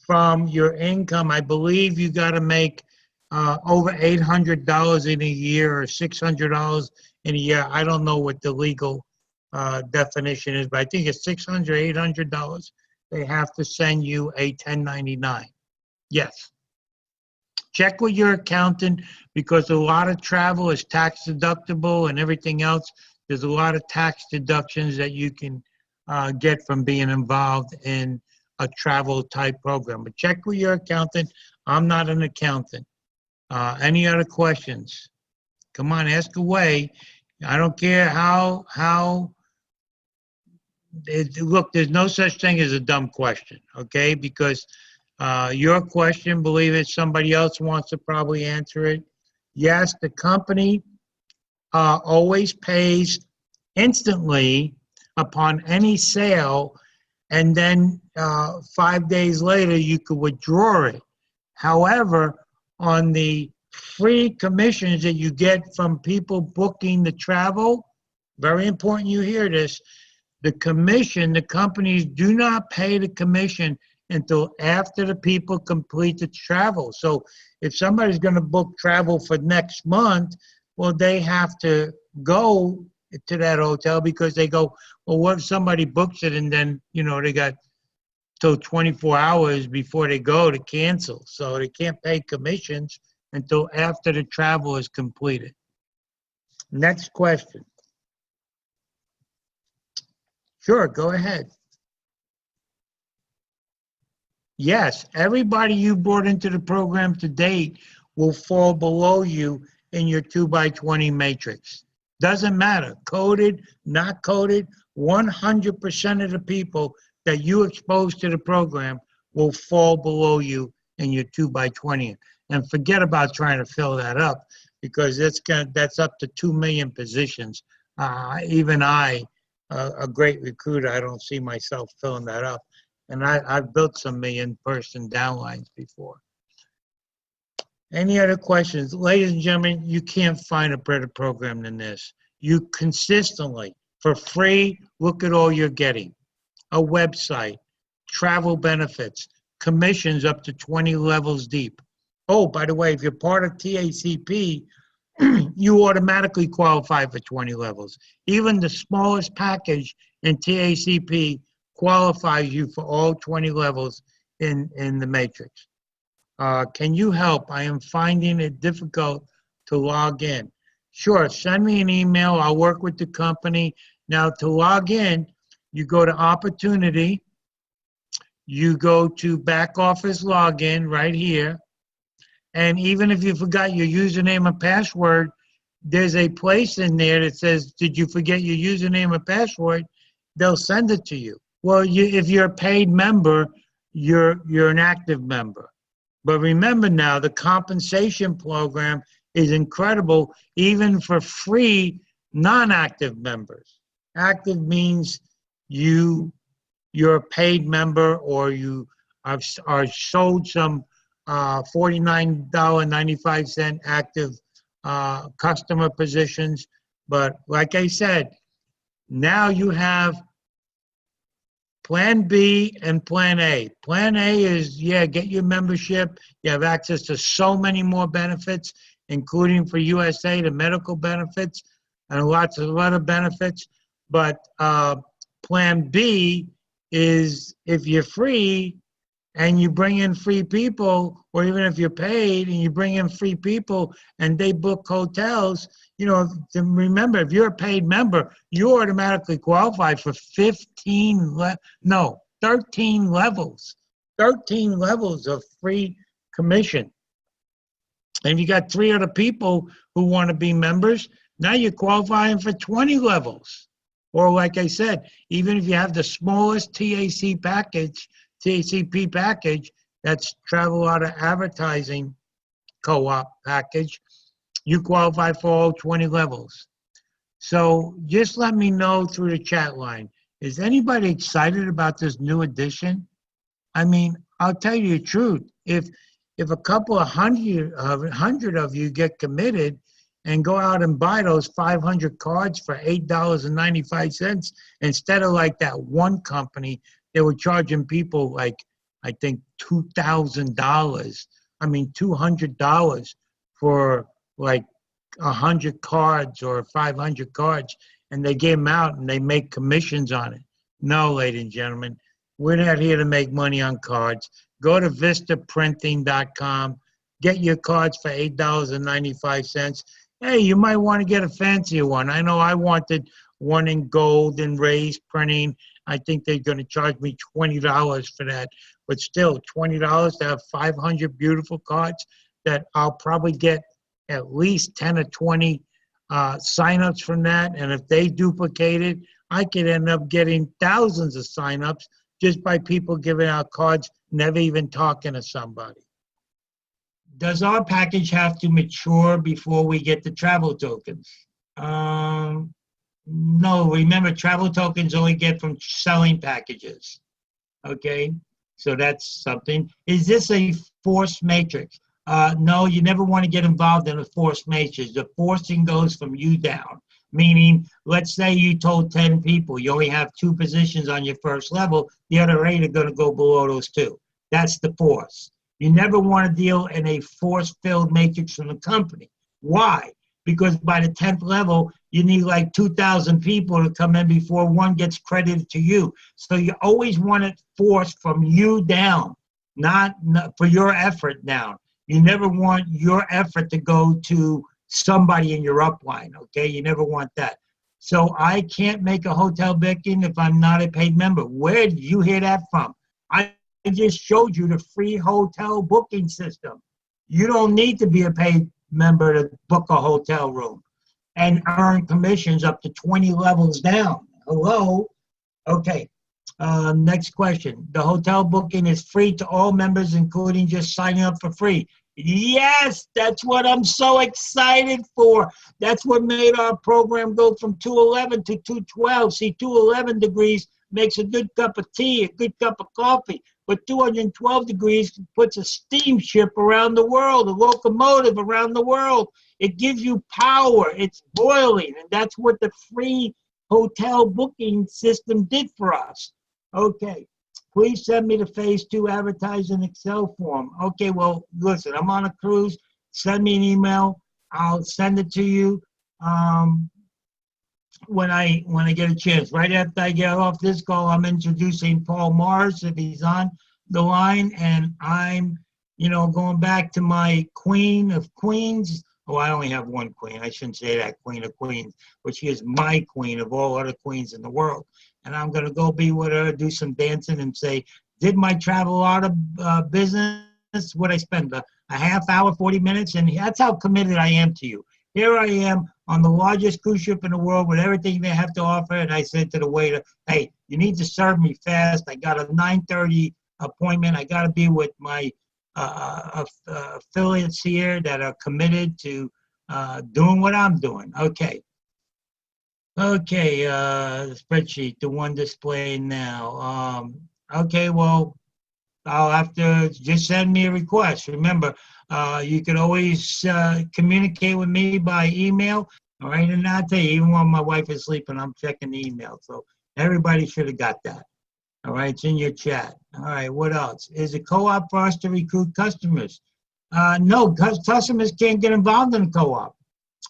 from your income. I believe you got to make over $800 in a year or $600 in a year. I don't know what the legal definition is, but I think it's $600, $800. They have to send you a 1099. Yes. Check with your accountant, because a lot of travel is tax deductible and everything else. There's a lot of tax deductions that you can get from being involved in a travel type program. But check with your accountant. I'm not an accountant. Any other questions? Come on, ask away. I don't care how look, there's no such thing as a dumb question, okay? Because your question, believe it, somebody else wants to probably answer it. Yes, the company always pays instantly upon any sale, and then 5 days later you could withdraw it. However, on the free commissions that you get from people booking the travel, very important you hear this, the commission, the companies do not pay the commission until after the people complete the travel. So if somebody's going to book travel for next month, well, they have to go to that hotel, because they go, well, what if somebody books it and then, you know, they got till 24 hours before they go to cancel. So they can't pay commissions until after the travel is completed. Next question. Sure, go ahead. Yes, everybody you brought into the program to date will fall below you in your 2x20 matrix. Doesn't matter, coded, not coded, 100% of the people that you expose to the program will fall below you in your 2x20. And forget about trying to fill that up, because that's up to 2 million positions. Even I, a great recruiter, I don't see myself filling that up. And I've built some million-person downlines before. Any other questions? Ladies and gentlemen, you can't find a better program than this. You consistently, for free, look at all you're getting. A website, travel benefits, commissions up to 20 levels deep. Oh, by the way, if you're part of TACP, you automatically qualify for 20 levels. Even the smallest package in TACP qualifies you for all 20 levels in the matrix. Can you help? I am finding it difficult to log in. Sure, send me an email. I'll work with the company. Now, to log in, you go to Opportunity. You go to Back Office Login right here. And even if you forgot your username and password, there's a place in there that says, did you forget your username and password? They'll send it to you. Well, if you're a paid member, you're an active member. But remember now, the compensation program is incredible, even for free non-active members. Active means you're a paid member, or you are sold some $49.95 active customer positions. But like I said, now you have Plan B and Plan A. Plan A is, yeah, get your membership. You have access to so many more benefits, including for USA, the medical benefits, and lots of other benefits. But Plan B is, if you're free and you bring in free people, or even if you're paid and you bring in free people and they book hotels, you know, remember, if you're a paid member, you automatically qualify for 13 levels. 13 levels of free commission. And if you got 3 other people who want to be members, now you're qualifying for 20 levels. Or like I said, even if you have the smallest TACP package, that's Travel Auto Advertising Co-op package, you qualify for all 20 levels. So just let me know through the chat line. Is anybody excited about this new edition? I mean, I'll tell you the truth. If a couple of hundred of you get committed and go out and buy those 500 cards for $8.95, instead of like that one company, they were charging people like, I think $2,000. I mean, $200 for like 100 cards or 500 cards, and they gave them out and they make commissions on it. No, ladies and gentlemen, we're not here to make money on cards. Go to vistaprinting.com, get your cards for $8.95. Hey, you might want to get a fancier one. I know I wanted one in gold and raised printing. I think they're going to charge me $20 for that. But still, $20 to have 500 beautiful cards that I'll probably get at least 10 or 20 signups from that. And if they duplicate it, I could end up getting thousands of signups just by people giving out cards, never even talking to somebody. Does our package have to mature before we get the travel tokens? No, remember, travel tokens only get from selling packages. Okay, so that's something. Is this a forced matrix? No, you never want to get involved in a forced matrix. The forcing goes from you down. Meaning, let's say you told 10 people, you only have 2 positions on your first level, the other 8 are going to go below those 2. That's the force. You never want to deal in a force-filled matrix from the company. Why? Because by the 10th level, you need like 2,000 people to come in before one gets credited to you. So you always want it forced from you down, not for your effort down. You never want your effort to go to somebody in your upline, okay? You never want that. So I can't make a hotel booking if I'm not a paid member. Where did you hear that from? I just showed you the free hotel booking system. You don't need to be a paid member to book a hotel room and earn commissions up to 20 levels down. Hello? Okay. Next question. The hotel booking is free to all members, including just signing up for free. Yes, that's what I'm so excited for. That's what made our program go from 211 to 212. See, 211 degrees makes a good cup of tea, a good cup of coffee. But 212 degrees puts a steamship around the world, a locomotive around the world. It gives you power. It's boiling. And that's what the free hotel booking system did for us. Okay. Please send me the phase 2 advertising Excel form. Okay, well, listen, I'm on a cruise. Send me an email. I'll send it to you when I get a chance. Right after I get off this call, I'm introducing Paul Morris if he's on the line, and I'm, going back to my Queen of Queens. Oh, I only have one queen. I shouldn't say that, Queen of Queens, but she is my queen of all other queens in the world. And I'm going to go be with her, do some dancing, and say, did my travel out of business? What I spend a half hour, 40 minutes, and that's how committed I am to you. Here I am on the largest cruise ship in the world with everything they have to offer, and I said to the waiter, hey, you need to serve me fast. I got a 9:30 appointment. I got to be with my affiliates here that are committed to doing what I'm doing. Okay, the spreadsheet, the one displayed now. Okay, well, I'll have to just send me a request. Remember, you can always communicate with me by email. All right, and I'll tell you, even when my wife is sleeping, I'm checking the email. So everybody should have got that. All right, it's in your chat. All right, what else? Is it co-op for us to recruit customers? No, because customers can't get involved in a co-op.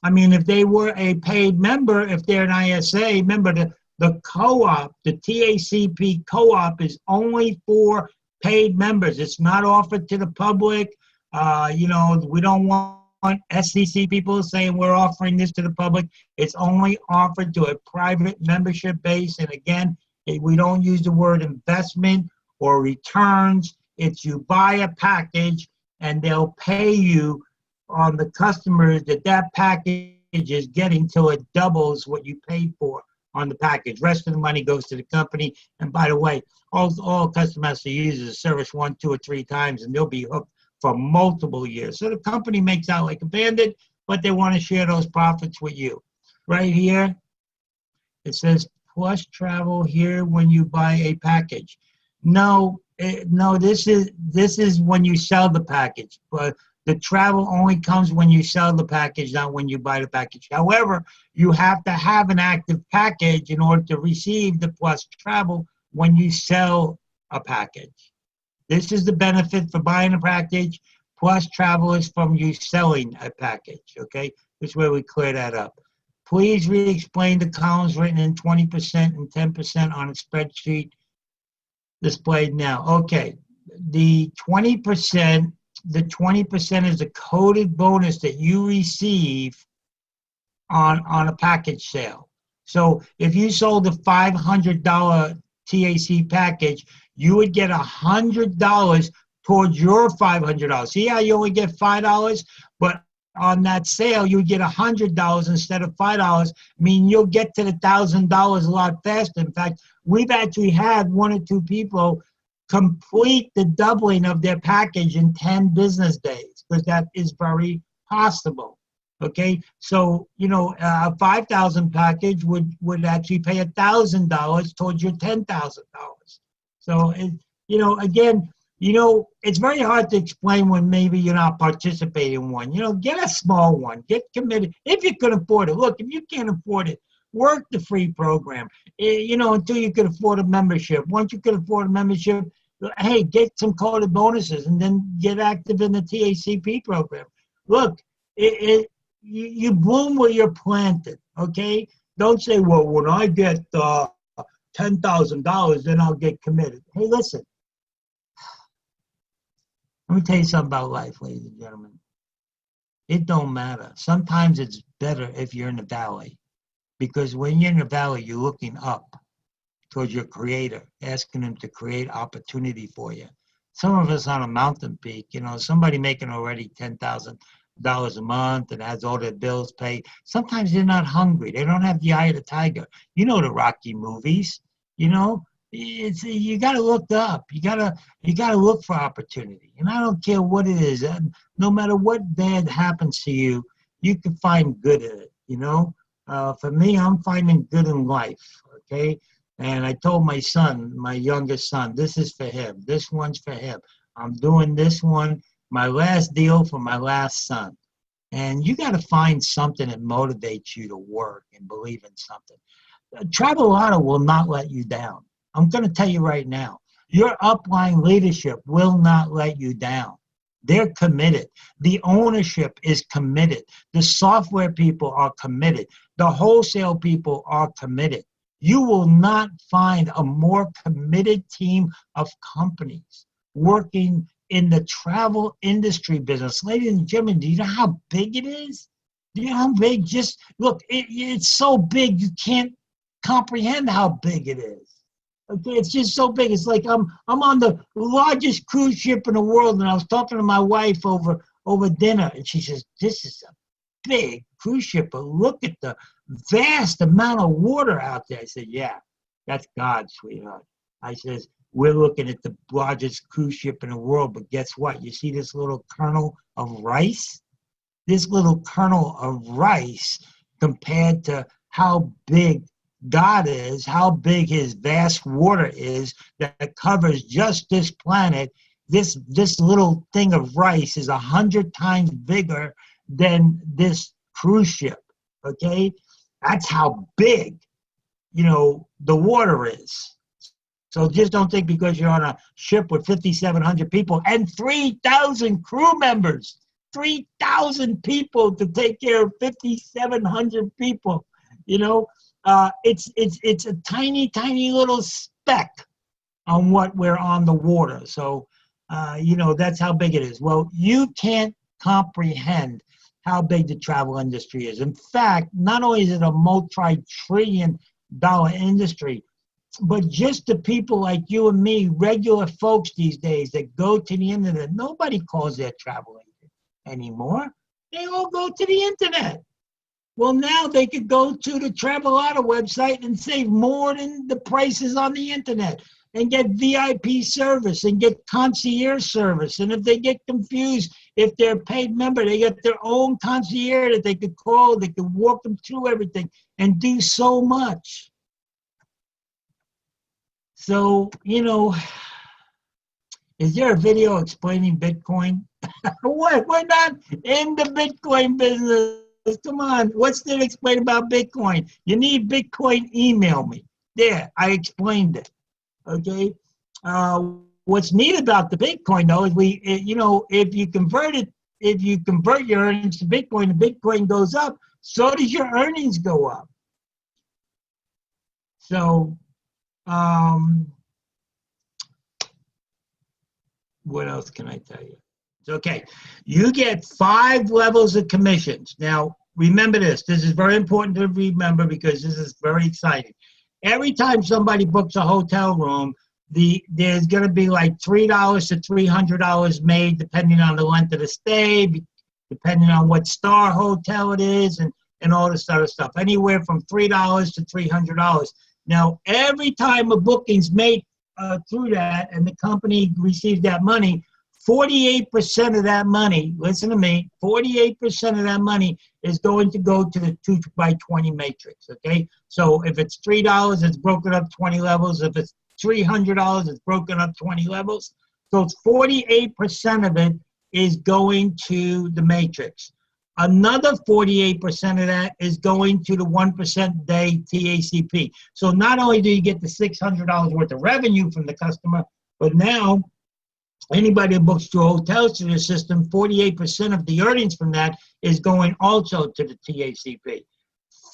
I mean, if they were a paid member, if they're an ISA, remember the co-op, the TACP co-op is only for paid members. It's not offered to the public. We don't want SEC people saying we're offering this to the public. It's only offered to a private membership base. And again, we don't use the word investment or returns. It's you buy a package and they'll pay you on the customers that package is getting till it doubles what you paid for on the package. Rest of the money goes to the company. And by the way, all customers has to use the service 1, 2, or 3 times, and they'll be hooked for multiple years. So the company makes out like a bandit, but they want to share those profits with you. Right here, it says plus travel here when you buy a package. No, this is when you sell the package, but the travel only comes when you sell the package, not when you buy the package. However, you have to have an active package in order to receive the plus travel when you sell a package. This is the benefit for buying a package. Plus travel is from you selling a package, okay? This way we clear that up. Please re-explain the columns written in 20% and 10% on a spreadsheet displayed now. Okay, the 20% is a coded bonus that you receive on a package sale. So if you sold a $500 TAC package, you would get $100 towards your $500. See how you only get $5, but on that sale you would get $100 instead of $5. I mean, you'll get to the $1,000 a lot faster. In fact, we've actually had 1 or 2 people complete the doubling of their package in 10 business days, because that is very possible. Okay, so a 5,000 package would actually pay $1,000 towards your $10,000. So again, it's very hard to explain when maybe you're not participating in one. Get a small one, get committed if you can afford it. Look, if you can't afford it, work the free program. Until you can afford a membership. Once you can afford a membership, hey, get some coded bonuses and then get active in the TACP program. Look, you bloom where you're planted, okay? Don't say, well, when I get $10,000, then I'll get committed. Hey, listen. Let me tell you something about life, ladies and gentlemen. It don't matter. Sometimes it's better if you're in the valley, because when you're in the valley, you're looking up towards your creator, asking him to create opportunity for you. Some of us on a mountain peak, somebody making already $10,000 a month and has all their bills paid. Sometimes they're not hungry. They don't have the eye of the tiger. The Rocky movies, you got to look up. You got to look for opportunity. And I don't care what it is. No matter what bad happens to you, you can find good in it, For me, I'm finding good in life, okay? And I told my son, my youngest son, this is for him. This one's for him. I'm doing this one, my last deal for my last son. And you got to find something that motivates you to work and believe in something. Travelado will not let you down. I'm going to tell you right now, your upline leadership will not let you down. They're committed. The ownership is committed. The software people are committed. The wholesale people are committed. You will not find a more committed team of companies working in the travel industry business. Ladies and gentlemen, do you know how big it is? Do you know how big? Just look, it's so big you can't comprehend how big it is. Okay, it's just so big. It's like I'm on the largest cruise ship in the world, and I was talking to my wife over dinner, and she says, "This is a big cruise ship, but look at the vast amount of water out there." I said, "Yeah, that's God, sweetheart." I says, "We're looking at the largest cruise ship in the world, but guess what? You see this little kernel of rice? This little kernel of rice compared to how big God is, how big his vast water is that covers just this planet. This little thing of rice is 100 times bigger than this cruise ship, okay? That's how big, the water is. So just don't think because you're on a ship with 5,700 people and 3,000 crew members, 3,000 people to take care of 5,700 people, it's a tiny little speck on what we're on the water. So, that's how big it is. Well, you can't comprehend how big the travel industry is. In fact, not only is it a multi-trillion-dollar industry, but just the people like you and me, regular folks these days that go to the internet, nobody calls their travel agent anymore. They all go to the internet. Well, now they could go to the Travelodder website and save more than the prices on the internet and get VIP service and get concierge service. And if they get confused, if they're a paid member, they get their own concierge that they could call, they could walk them through everything and do so much. So, is there a video explaining Bitcoin? What? We're not in the Bitcoin business. Come on, what's there to explain about Bitcoin? You need Bitcoin, email me. There, I explained it. Okay. What's neat about the Bitcoin though is if you convert your earnings to Bitcoin, the Bitcoin goes up, so does your earnings go up. So, what else can I tell you? Okay, you get 5 levels of commissions. Now, remember this. This is very important to remember because this is very exciting. Every time somebody books a hotel room, there's going to be like $3 to $300 made depending on the length of the stay, depending on what star hotel it is, and all this other stuff. Anywhere from $3 to $300. Now, every time a booking's made through that and the company receives that money, 48% of that money, listen to me, 48% of that money is going to go to the 2x20 matrix, okay? So if it's $3, it's broken up 20 levels. If it's $300, it's broken up 20 levels. So it's 48% of it is going to the matrix. Another 48% of that is going to the 1% day TACP. So not only do you get the $600 worth of revenue from the customer, but now anybody who books through hotels to the system, 48% of the earnings from that is going also to the TACP.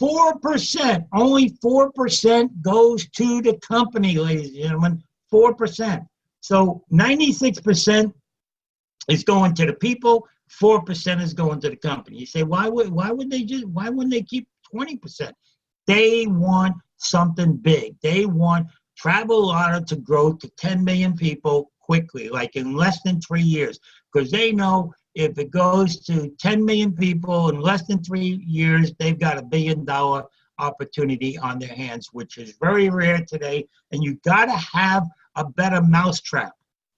4%, only 4% goes to the company, ladies and gentlemen, 4%. So 96% is going to the people, 4% is going to the company. You say, why wouldn't they keep 20%? They want something big. They want Travelodder to grow to 10 million people quickly, like in less than 3 years, because they know if it goes to 10 million people in less than 3 years, they've got $1 billion opportunity on their hands, which is very rare today. And you got to have a better mousetrap.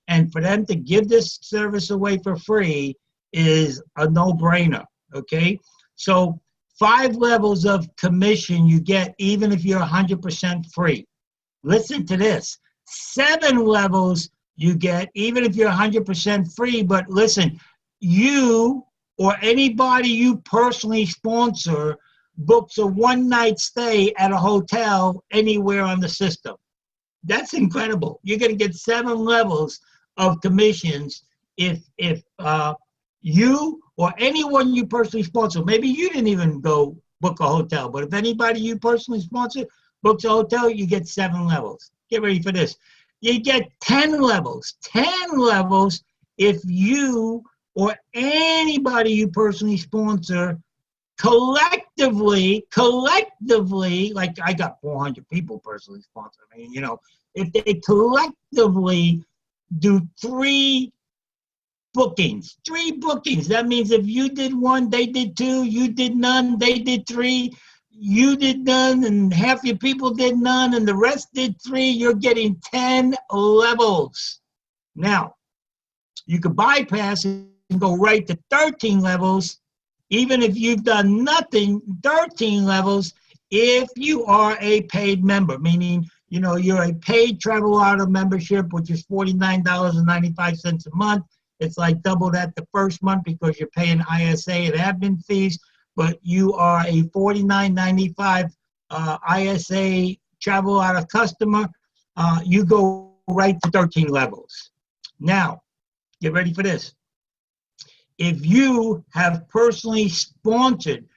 And for them to give this service away for free is a no-brainer, okay? So 5 levels of commission you get even if you're 100% free. Listen to this. 7 levels you get even if you're 100% free, but listen, you or anybody you personally sponsor books a one-night stay at a hotel anywhere on the system. That's incredible. You're going to get 7 levels of commissions if you or anyone you personally sponsor, maybe you didn't even go book a hotel, but if anybody you personally sponsor books a hotel, you get 7 levels. Get ready for this. You get 10 levels. 10 levels if you or anybody you personally sponsor collectively, like I got 400 people personally sponsored. I mean, if they collectively do 3 bookings, that means if you did 1, they did 2, you did none, they did 3, you did none, and half your people did none, and the rest did 3, you're getting 10 levels. Now, you could bypass and go right to 13 levels, even if you've done nothing, 13 levels, if you are a paid member, meaning, you're a paid Travelocracy membership, which is $49.95 a month. It's like double that the first month because you're paying ISA and admin fees, but you are a $49.95 ISA Travelocracy customer. You go right to 13 levels. Now, get ready for this. If you have personally sponsored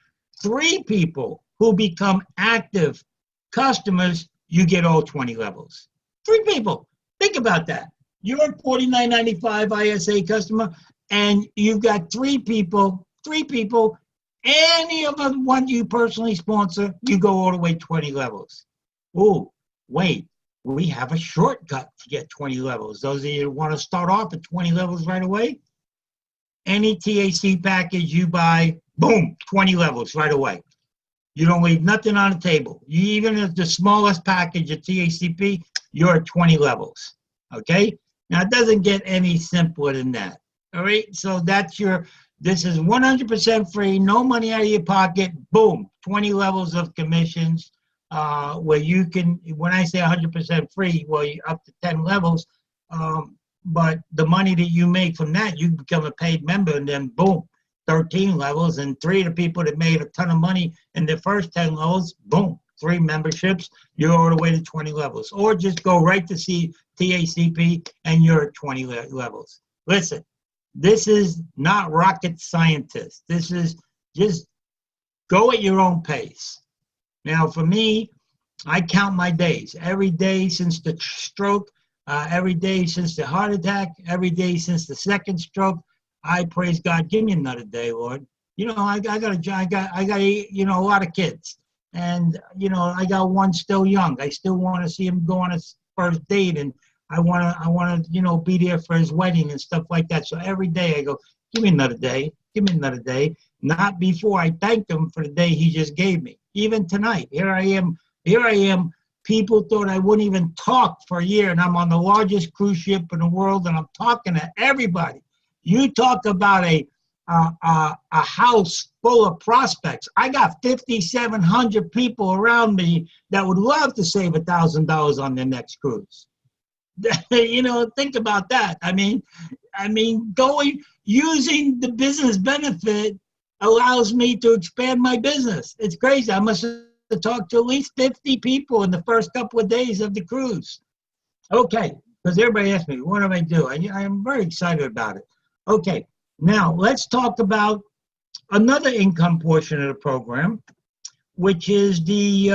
3 people who become active customers, you get all 20 levels. 3 people. Think about that. You're a $49.95 ISA customer, and you've got 3 people, any of them one you personally sponsor, you go all the way 20 levels. Oh, wait, we have a shortcut to get 20 levels. Those of you who want to start off at 20 levels right away, any TAC package you buy, boom, 20 levels right away. You don't leave nothing on the table. Even if the smallest package of TACP, you're at 20 levels, okay? Now, it doesn't get any simpler than that, all right? So this is 100% free, no money out of your pocket, boom, 20 levels of commissions, where you can, when I say 100% free, well, you're up to 10 levels, but the money that you make from that, you become a paid member, and then boom, 13 levels, and 3 of the people that made a ton of money in the first 10 levels, boom, 3 memberships, you're all the way to 20 levels. Or just go right to see TACP, and you're at 20 levels. Listen, this is not rocket scientist. This is just go at your own pace. Now, for me, I count my days. Every day since the stroke, every day since the heart attack, every day since the second stroke, I praise God. Give me another day, Lord. I got a lot of kids, and I got one still young. I still want to see him go on his first date, and I want to be there for his wedding and stuff like that. So every day I go, give me another day. Give me another day. Not before I thank him for the day he just gave me. Even tonight, here I am. People thought I wouldn't even talk for a year, and I'm on the largest cruise ship in the world, and I'm talking to everybody. You talk about a house full of prospects. I got 5,700 people around me that would love to save $1,000 on their next cruise. Think about that. I mean, using the business benefit allows me to expand my business. It's crazy. I must have talked to at least 50 people in the first couple of days of the cruise. Okay, because everybody asks me, what do I do? I'm very excited about it. Okay, now let's talk about another income portion of the program, which is the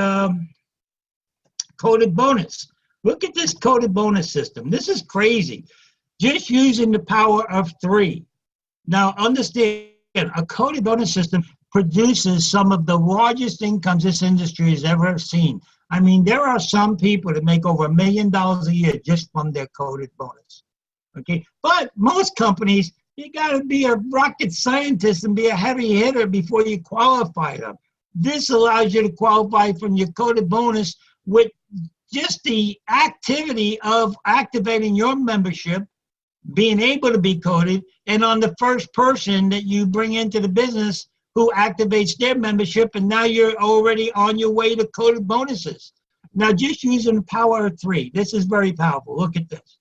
coded bonus. Look at this coded bonus system. This is crazy. Just using the power of 3. Now, understand, a coded bonus system produces some of the largest incomes this industry has ever seen. I mean, there are some people that make over $1 million a year just from their coded bonus. Okay, but most companies, you got to be a rocket scientist and be a heavy hitter before you qualify them. This allows you to qualify from your coded bonus with just the activity of activating your membership, being able to be coded, and on the first person that you bring into the business who activates their membership, and now you're already on your way to coded bonuses. Now, just using the power of 3, this is very powerful. Look at this.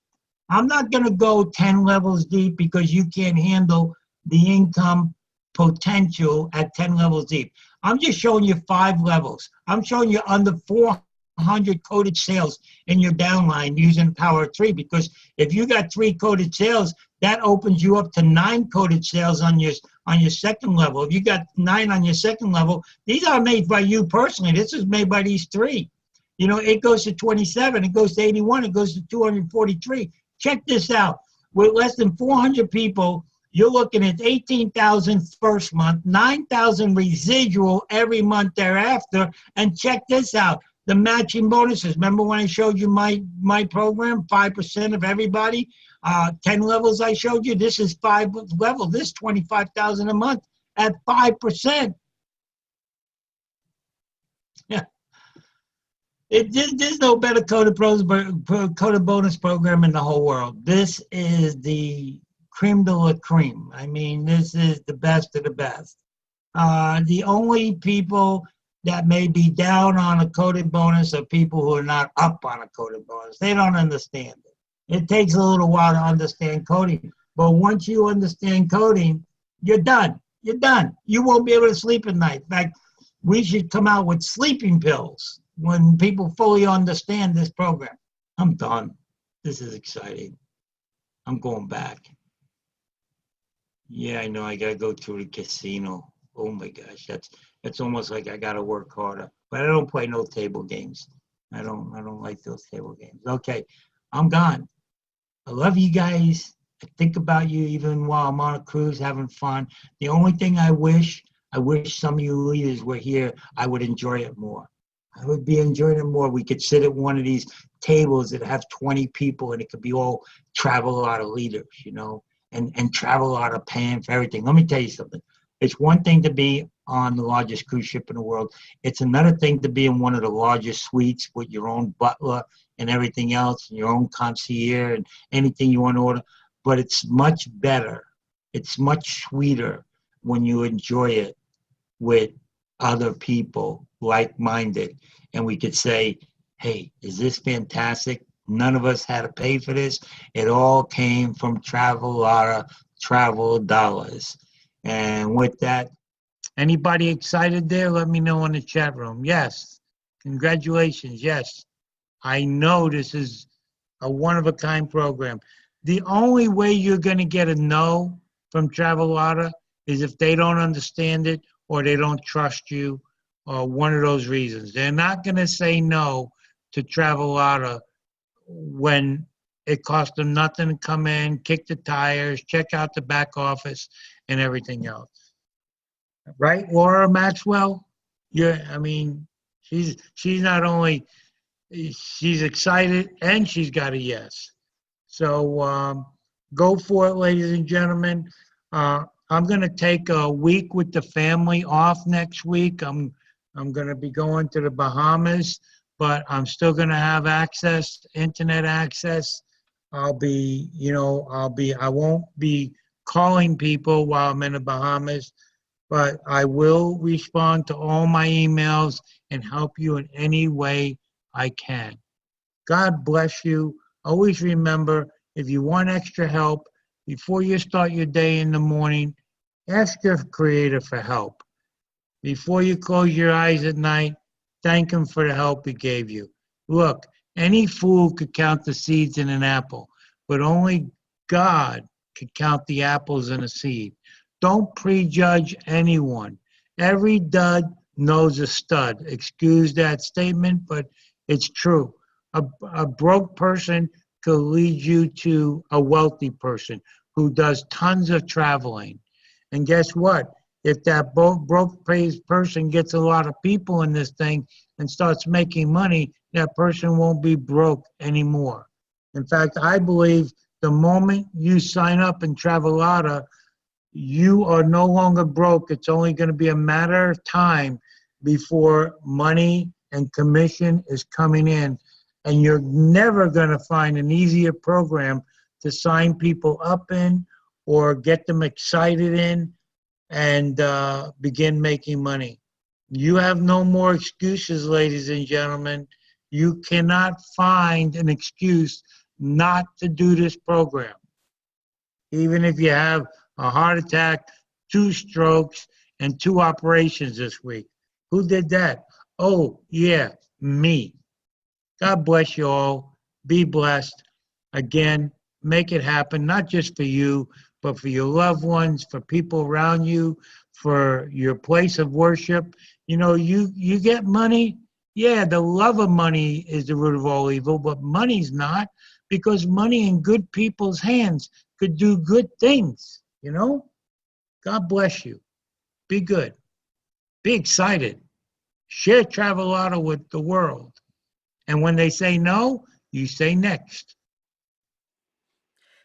I'm not going to go 10 levels deep because you can't handle the income potential at 10 levels deep. I'm just showing you 5 levels. I'm showing you under 100 coded sales in your downline using Power of 3, because if you got 3 coded sales, that opens you up to 9 coded sales on your second level. If you got 9 on your second level, these are made by you personally. This is made by these 3. You know, it goes to 27, it goes to 81, it goes to 243. Check this out. With less than 400 people, you're looking at 18,000 first month, 9,000 residual every month thereafter. And check this out, the matching bonuses. Remember when I showed you my program, 5% of everybody, 10 levels I showed you? This is 5 level. This 25,000 a month at 5%. Yeah. There's no better coded bonus program in the whole world. This is the creme de la creme. I mean, this is the best of the best. The only people that may be down on a coded bonus are people who are not up on a coded bonus. They don't understand it. It takes a little while to understand coding. But once you understand coding, you're done. You're done. You won't be able to sleep at night. In fact, we should come out with sleeping pills when people fully understand this program. I'm done. This is exciting. I'm going back. Yeah, I know. I gotta go to the casino. Oh my gosh, that's almost like I gotta work harder. But I don't play no table games. I don't like those table games. Okay, I'm gone. I love you guys. I think about you even while I'm on a cruise having fun. The only thing I wish some of you leaders were here. I would enjoy it more. I would be enjoying it more. We could sit at one of these tables that have 20 people, and it could be all Travelodge leaders, you know, and Travelodge paying for everything. Let me tell you something. It's one thing to be on the largest cruise ship in the world. It's another thing to be in one of the largest suites with your own butler and everything else, and your own concierge and anything you want to order. But it's much better. It's much sweeter when you enjoy it with other people like-minded, and we could say, hey, is this fantastic? None of us had to pay for this. It all came from Travelodge travel dollars. And with that, anybody excited there? Let me know in the chat room. Yes. Congratulations. Yes. I know this is a one-of-a-kind program. The only way you're going to get a no from Travelodge is if they don't understand it or they don't trust you, or one of those reasons. They're not going to say no to Travelodge when it costs them nothing to come in, kick the tires, check out the back office, and everything else. Right, Laura Maxwell? I mean, she's not only, she's excited and she's got a yes. So go for it, ladies and gentlemen. I'm going to take a week with the family off next week. I'm going to be going to the Bahamas, but I'm still going to have access, internet access. I won't be calling people while I'm in the Bahamas, but I will respond to all my emails and help you in any way I can. God bless you. Always remember, if you want extra help, before you start your day in the morning, ask your Creator for help. Before you close your eyes at night, thank Him for the help He gave you. Look, any fool could count the seeds in an apple, but only God could count the apples in a seed. Don't prejudge anyone. Every dud knows a stud. Excuse that statement, but it's true. A broke person could lead you to a wealthy person who does tons of traveling. And guess what? If that broke person gets a lot of people in this thing and starts making money, that person won't be broke anymore. In fact, I believe the moment you sign up in Travelodge, you are no longer broke. It's only going to be a matter of time before money and commission is coming in. And you're never going to find an easier program to sign people up in or get them excited in and begin making money. You have no more excuses, ladies and gentlemen. You cannot find an excuse not to do this program. Even if you have a heart attack, 2 strokes, and 2 operations this week. Who did that? Oh, yeah, me. God bless you all. Be blessed. Again, make it happen, not just for you, but for your loved ones, for people around you, for your place of worship. You know, you get money. Yeah, the love of money is the root of all evil, but money's not, because money in good people's hands could do good things, you know? God bless you. Be good. Be excited. Share Travelado with the world. And when they say no, you say next.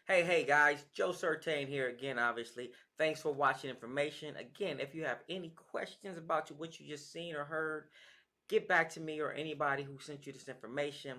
Hey guys, Joe Certain here again, obviously. Thanks for watching information. Again, if you have any questions about what you just seen or heard, get back to me or anybody who sent you this information.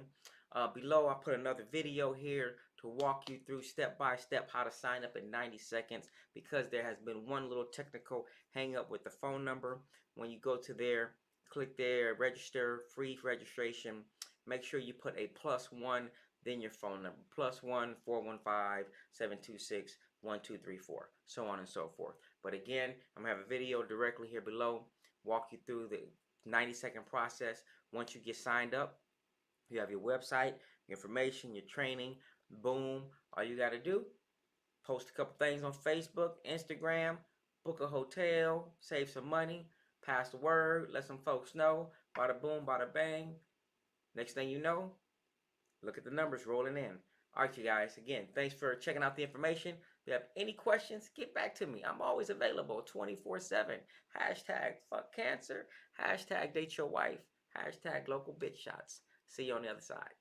Below, I put another video here to walk you through step by step how to sign up in 90 seconds, because there has been one little technical hang up with the phone number. When you go to there, click there, register, free registration. Make sure you put a +1, then your phone number, +1 415 726 1234, so on and so forth. But again, I'm gonna have a video directly here below, walk you through the 90-second process. Once you get signed up, you have your website, your information, your training. Boom. All you got to do, post a couple things on Facebook, Instagram, book a hotel, save some money, pass the word, let some folks know. Bada boom, bada bang. Next thing you know, look at the numbers rolling in. All right, you guys. Again, thanks for checking out the information. If you have any questions, get back to me. I'm always available 24/7. Hashtag fuck cancer. Hashtag date your wife. Hashtag local bitch shots. See you on the other side.